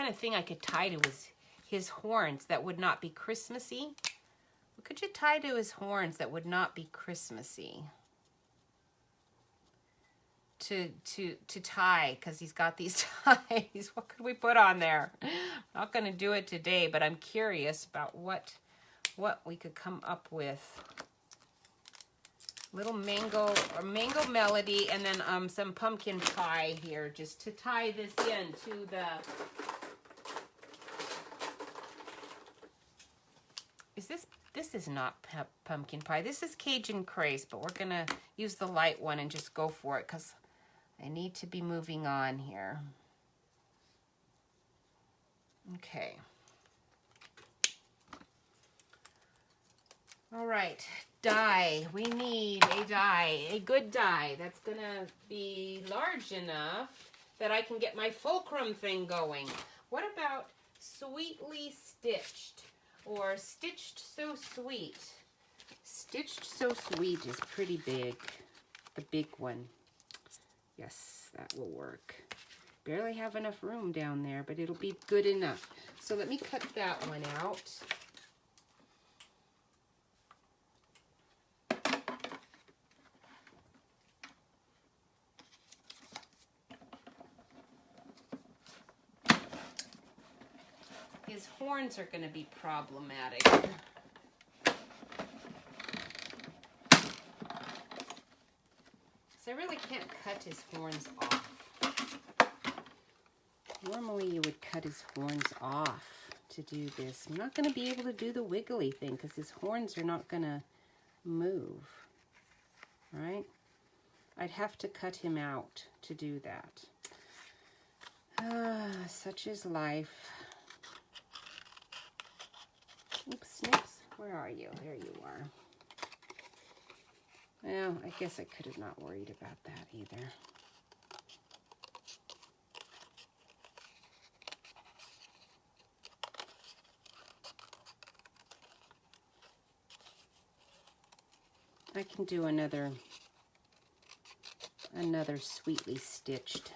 of thing I could tie to his horns that would not be Christmassy. What could you tie to his horns that would not be Christmassy? To tie, because he's got these ties. What could we put on there? I'm not going to do it today, but I'm curious about what we could come up with. Little mango melody, and then some pumpkin pie here, just to tie this in to the. This is not pumpkin pie. This is Cajun Craze, but we're gonna use the light one and just go for it because I need to be moving on here. Okay. All right, die. We need a die, a good die that's gonna be large enough that I can get my fulcrum thing going. What about Sweetly Stitched or Stitched So Sweet? Stitched So Sweet is pretty big, the big one. Yes, that will work. Barely have enough room down there, but it'll be good enough. So let me cut that one out. horns are going to be problematic. So I really can't cut his horns off. Normally you would cut his horns off to do this. I'm not going to be able to do the wiggly thing because his horns are not going to move, right? I'd have to cut him out to do that. Such is life. Oops, snips. Where are you? There you are. Well, I guess I could have not worried about that either. I can do another sweetly stitched.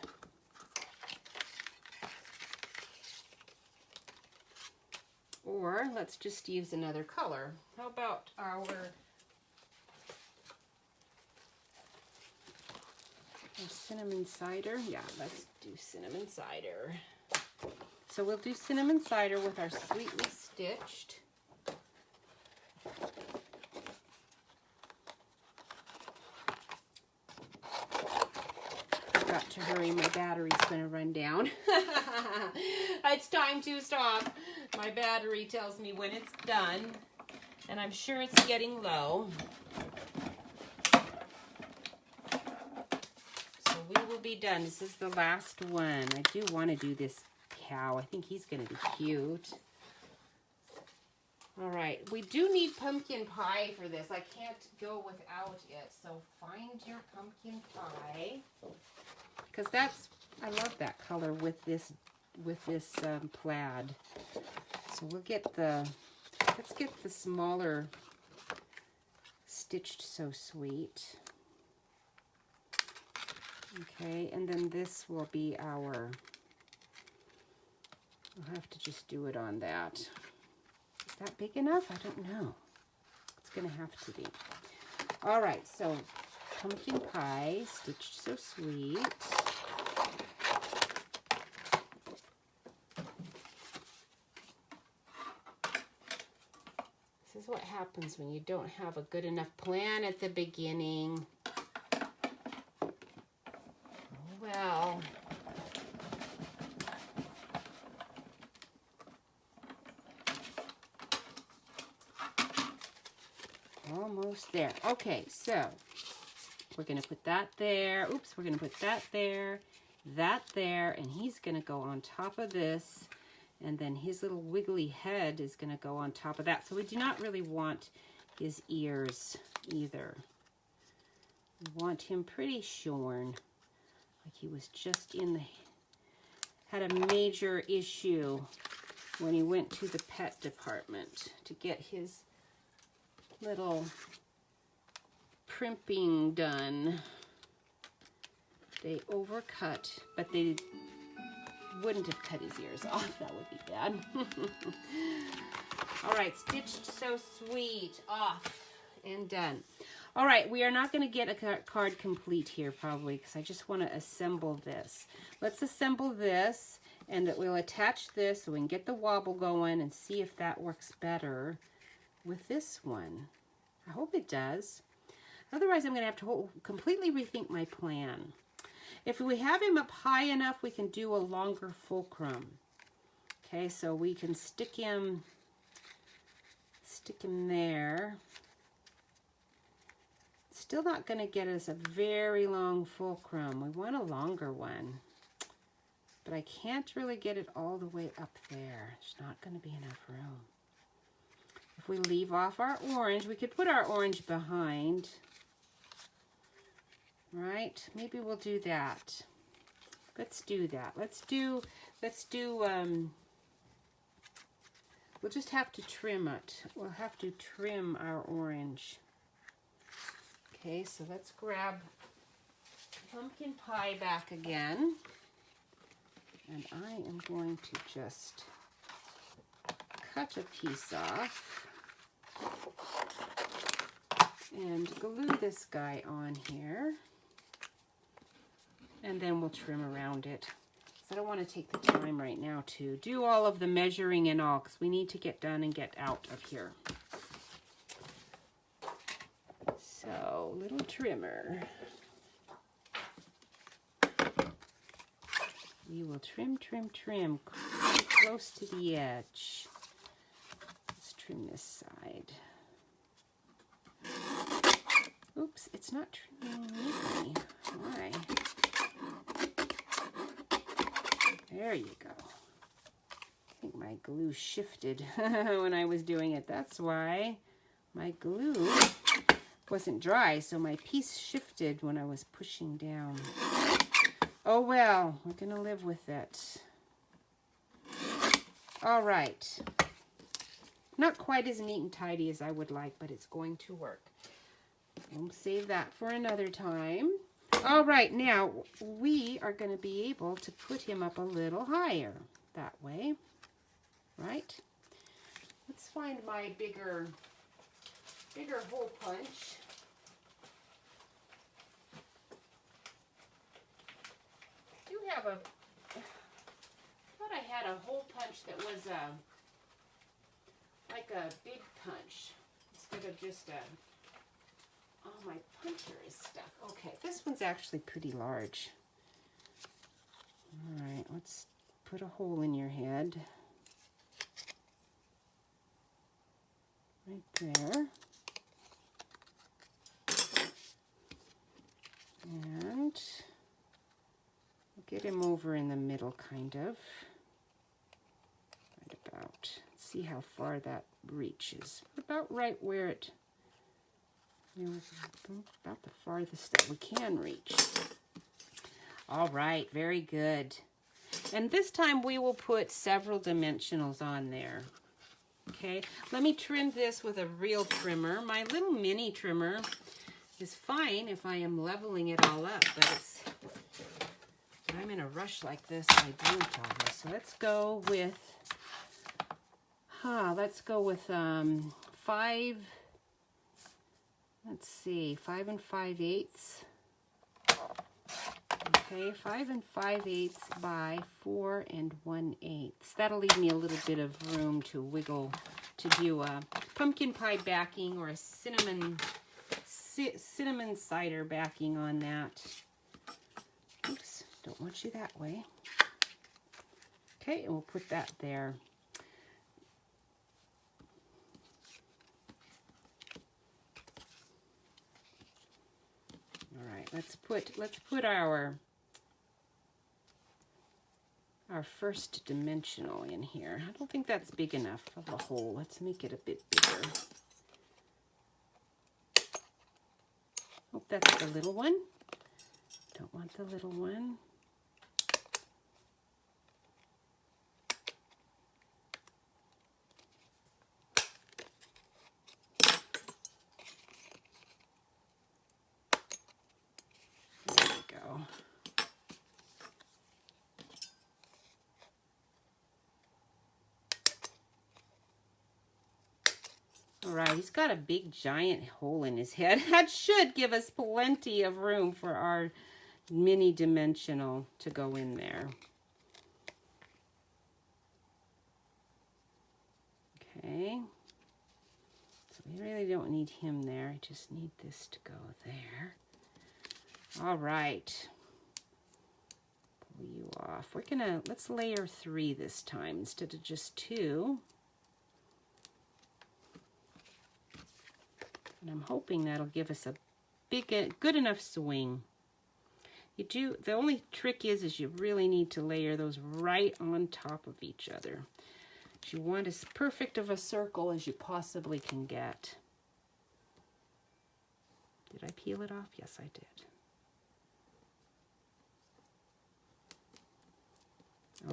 Or let's just use another color. How about our cinnamon cider? Yeah, let's do cinnamon cider. So we'll do cinnamon cider with our sweetly stitched. Got to hurry, my battery's gonna run down. It's time to stop. My battery tells me when it's done, and I'm sure it's getting low. So we will be done. This is the last one. I do want to do this cow. I think he's gonna be cute. All right, we do need pumpkin pie for this. I can't go without it, so find your pumpkin pie. Because I love that color with this plaid. So we'll get let's get the smaller Stitched So Sweet. Okay, and then this will be our, we'll have to just do it on that. Is that big enough? I don't know. It's gonna have to be. All right, so pumpkin pie, Stitched So Sweet. This is what happens when you don't have a good enough plan at the beginning. Oh, well. Almost there. Okay, so we're going to put that there. Oops, we're going to put that there, and he's going to go on top of this. And then his little wiggly head is going to go on top of that. So we do not really want his ears either. We want him pretty shorn. Like he was just had a major issue when he went to the pet department to get his little primping done. They overcut, but they wouldn't have cut his ears off. That would be bad. All right, Stitched So Sweet, off and done. All right, we are not going to get a card complete here probably because I just want to assemble this. Let's assemble this, and we'll attach this so we can get the wobble going and see if that works better with this one. I hope it does. Otherwise, I'm going to have to completely rethink my plan. If we have him up high enough, we can do a longer fulcrum. Okay, so we can stick him there. Still not going to get us a very long fulcrum. We want a longer one. But I can't really get it all the way up there. There's not going to be enough room. If we leave off our orange, we could put our orange behind. Right? Maybe we'll do that. Let's do that. We'll just have to trim it. We'll have to trim our orange. Okay, so let's grab pumpkin pie back again. And I am going to just cut a piece off and glue this guy on here. And then we'll trim around it. I don't want to take the time right now to do all of the measuring and all, because we need to get done and get out of here. So, little trimmer. We will trim, trim, trim close to the edge. Let's trim this side. Oops, it's not trimming neatly. Why? There you go. I think my glue shifted when I was doing it. That's why my glue wasn't dry, so my piece shifted when I was pushing down. Oh well, we're gonna live with it. All right. Not quite as neat and tidy as I would like, but it's going to work. We'll save that for another time. All right, now we are going to be able to put him up a little higher that way, right? Let's find my bigger hole punch. I do have a, I thought I had a hole punch that was like a big punch instead of just a, oh, my puncher is stuck. Okay, this one's actually pretty large. All right, let's put a hole in your head. Right there. And we'll get him over in the middle, kind of. Right about. See how far that reaches. About right where it, about the farthest that we can reach. All right, very good. And this time we will put several dimensionals on there. Okay, let me trim this with a real trimmer. My little mini trimmer is fine if I am leveling it all up, but it's, when I'm in a rush like this, I don't always. So let's go with, five, let's see, 5 5/8. Okay, 5 5/8 by 4 1/8. That'll leave me a little bit of room to wiggle, to do a pumpkin pie backing or a cinnamon cider backing on that. Oops, don't want you that way. Okay, and we'll put that there. All right, let's put our first dimensional in here. I don't think that's big enough of a hole. Let's make it a bit bigger. Oh, that's the little one. Don't want the little one. There we go. All right, he's got a big giant hole in his head. That should give us plenty of room for our mini dimensional to go in there. Okay. So we really don't need him there. I just need this to go there. All right. Pull you off. Let's layer 3 this time instead of just 2. And I'm hoping that'll give us a good enough swing. The only trick is you really need to layer those right on top of each other. You want as perfect of a circle as you possibly can get. Did I peel it off? Yes, I did.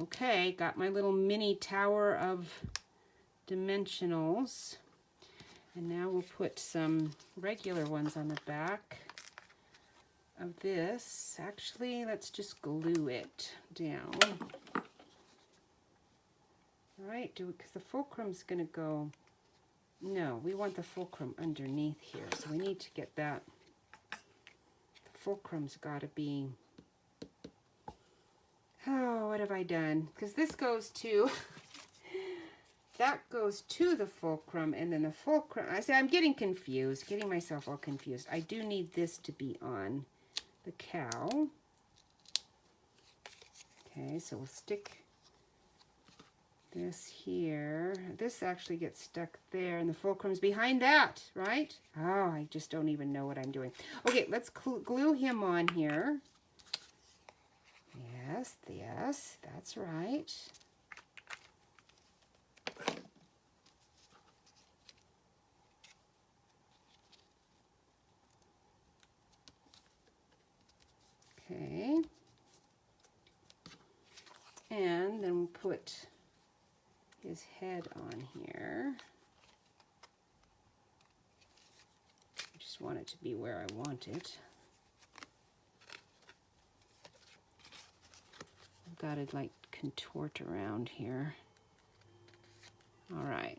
Okay, got my little mini tower of dimensionals. And now we'll put some regular ones on the back of this. Actually, let's just glue it down. All right, because the fulcrum's going to go, no, we want the fulcrum underneath here. So we need to get that, the fulcrum's got to be Oh, what have I done? Because this goes to, that goes to the fulcrum, and then the fulcrum, I say I'm getting confused, getting myself all confused. I do need this to be on the cow. Okay, so we'll stick this here. This actually gets stuck there, and the fulcrum's behind that, right? Oh, I just don't even know what I'm doing. Okay, let's glue him on here. Yes, yes, that's right. Okay. And then we'll put his head on here. I just want it to be where I want it. I've got to like contort around here. All right.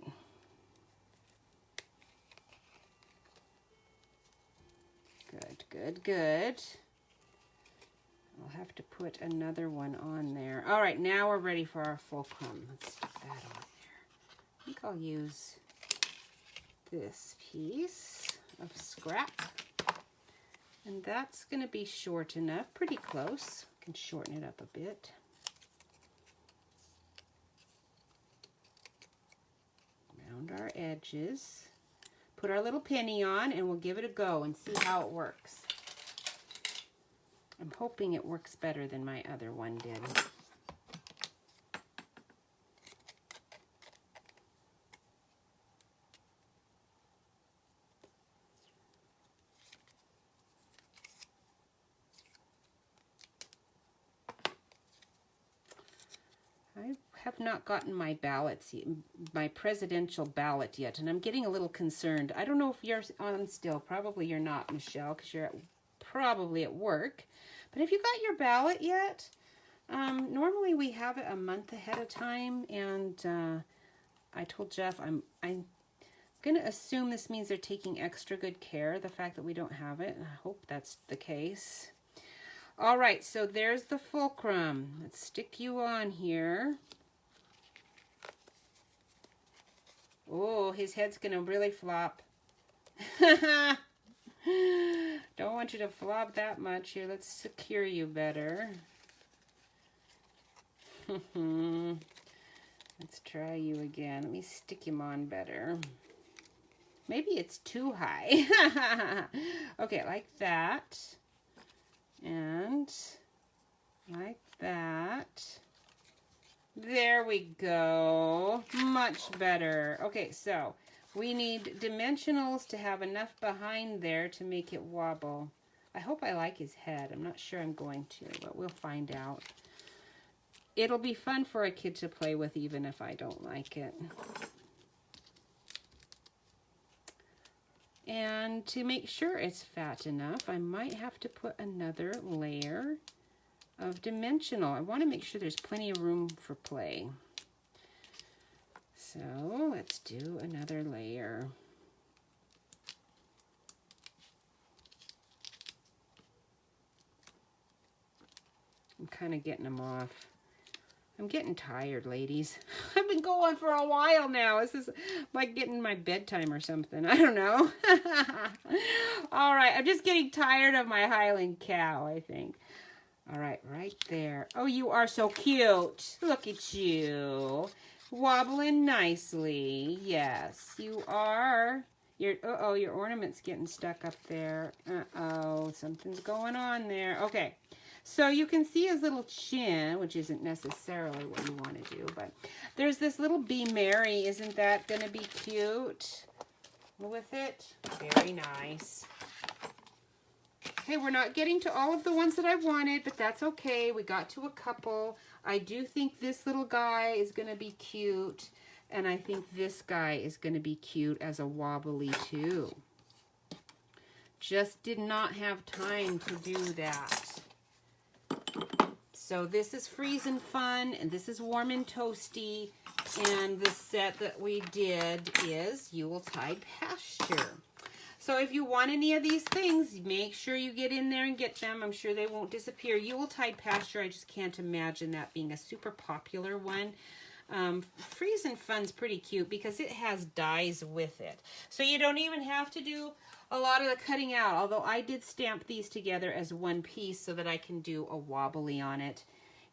Good, good, good. I'll have to put another one on there. All right, now we're ready for our fulcrum. Let's stick that on there. I think I'll use this piece of scrap. And that's going to be short enough, pretty close. I can shorten it up a bit. Around our edges. Put our little penny on and we'll give it a go and see how it works. I'm hoping it works better than my other one did. I have not gotten my ballots, my presidential ballot yet, and I'm getting a little concerned. I don't know if you're on still. Probably you're not, Michelle, because you're probably at work. But have you got your ballot yet? Normally we have it a month ahead of time, and I told Jeff I'm going to assume this means they're taking extra good care of the fact that we don't have it. I hope that's the case. All right, so there's the fulcrum. Let's stick you on here. Oh, his head's going to really flop. Don't want you to flop that much. Here, let's secure you better. Let's try you again. Let me stick him on better. Maybe it's too high. Okay, like that. And like that. There we go. Much better. Okay, so we need dimensionals to have enough behind there to make it wobble. I hope I like his head. I'm not sure I'm going to, but we'll find out. It'll be fun for a kid to play with even if I don't like it. And to make sure it's fat enough, I might have to put another layer of dimensional. I want to make sure there's plenty of room for play. So let's do another layer. I'm kind of getting them off. I'm getting tired, ladies. I've been going for a while now. This is like getting my bedtime or something. I don't know. All right, I'm just getting tired of my Highland cow, I think. All right, right there. Oh, you are so cute. Look at you. Wobbling nicely. Yes, you are. Uh-oh, your ornament's getting stuck up there. Uh-oh, something's going on there. Okay. So you can see his little chin, which isn't necessarily what you want to do, but there's this little Be Merry. Isn't that going to be cute with it? Very nice. Okay, we're not getting to all of the ones that I wanted, but that's okay. We got to a couple. I do think this little guy is going to be cute, and I think this guy is going to be cute as a wobbly too. Just did not have time to do that. So this is Freezin' Fun, and this is Warm and Toasty, and the set that we did is Yuletide Pasture. So if you want any of these things, make sure you get in there and get them. I'm sure they won't disappear. Yuletide Pasture, I just can't imagine that being a super popular one. Freeze and Fun's pretty cute because it has dies with it. So you don't even have to do a lot of the cutting out, although I did stamp these together as one piece so that I can do a wobbly on it.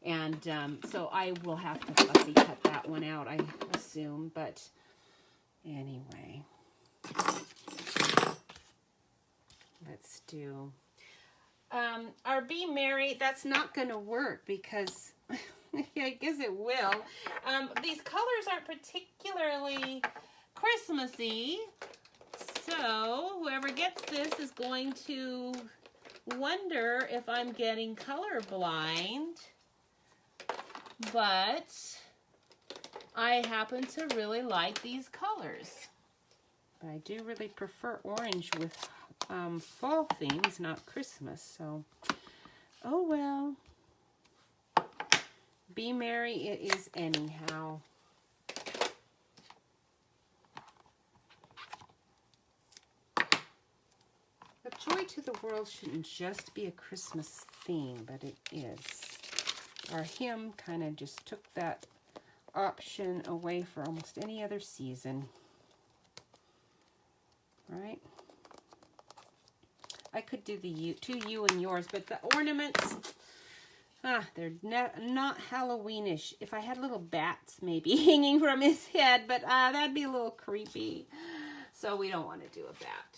And so I will have to fussy cut that one out, I assume. But anyway, let's do our Be Merry. That's not going to work because I guess it will. These colors aren't particularly Christmassy. So whoever gets this is going to wonder if I'm getting colorblind. But I happen to really like these colors. But I do really prefer orange with fall themes, not Christmas. So, oh well. Be merry it is anyhow. But Joy to the World shouldn't just be a Christmas theme, but it is. Our hymn kind of just took that option away for almost any other season. Right? I could do the two you and yours, but the ornaments, they're not Halloweenish. If I had little bats maybe hanging from his head, but that'd be a little creepy. So we don't want to do a bat.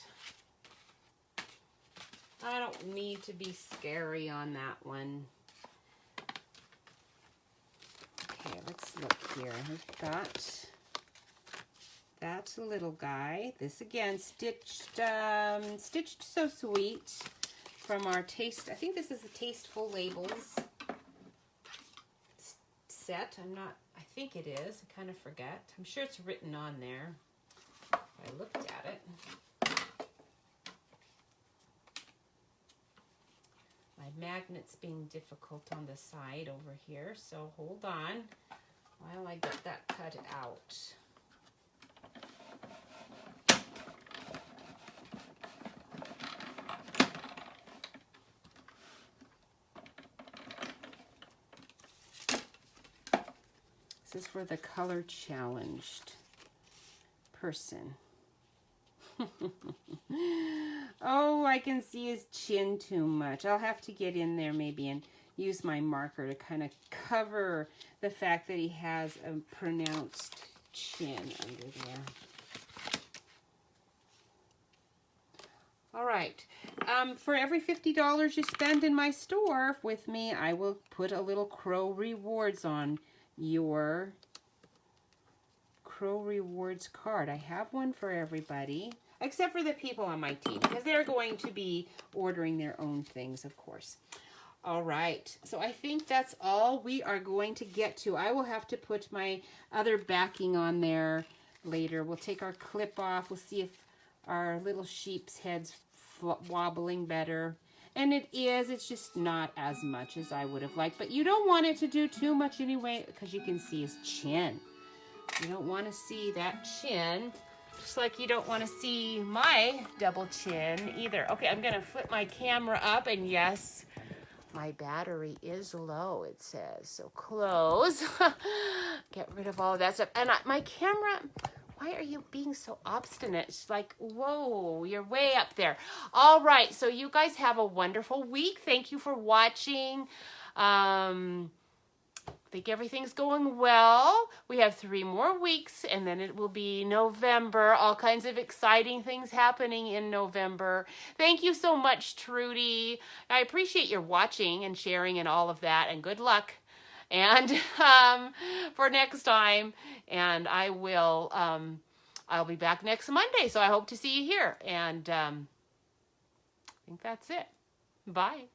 I don't need to be scary on that one. Okay, let's look here. We've got that little guy. This again, stitched So Sweet from our Taste. I think this is the Tasteful Labels set. I think it is. I kind of forget. I'm sure it's written on there. I looked at it. My magnet's being difficult on the side over here, so hold on while I get that cut out. This is for the color challenged person. Oh, I can see his chin too much. I'll have to get in there maybe and use my marker to kind of cover the fact that he has a pronounced chin under there. All right. For every $50 you spend in my store with me, I will put a little Crow Rewards on your Crow Rewards card. I have one for everybody, except for the people on my team, because they're going to be ordering their own things, of course. All right, so I think that's all we are going to get to. I will have to put my other backing on there later. We'll take our clip off. We'll see if our little sheep's head's wobbling better. And it is. It's just not as much as I would have liked. But you don't want it to do too much anyway, because you can see his chin. You don't want to see that chin. Just like you don't want to see my double chin either. Okay, I'm going to flip my camera up. And yes, my battery is low, it says. So close. Get rid of all of that stuff. And my camera... Why are you being so obstinate? It's like, whoa, you're way up there. All right, so you guys have a wonderful week. Thank you for watching. I think everything's going well. We have 3 more weeks, and then it will be November. All kinds of exciting things happening in November. Thank you so much, Trudy. I appreciate your watching and sharing and all of that, and good luck. And for next time, and I will, I'll be back next Monday, so I hope to see you here, and I think that's it. Bye.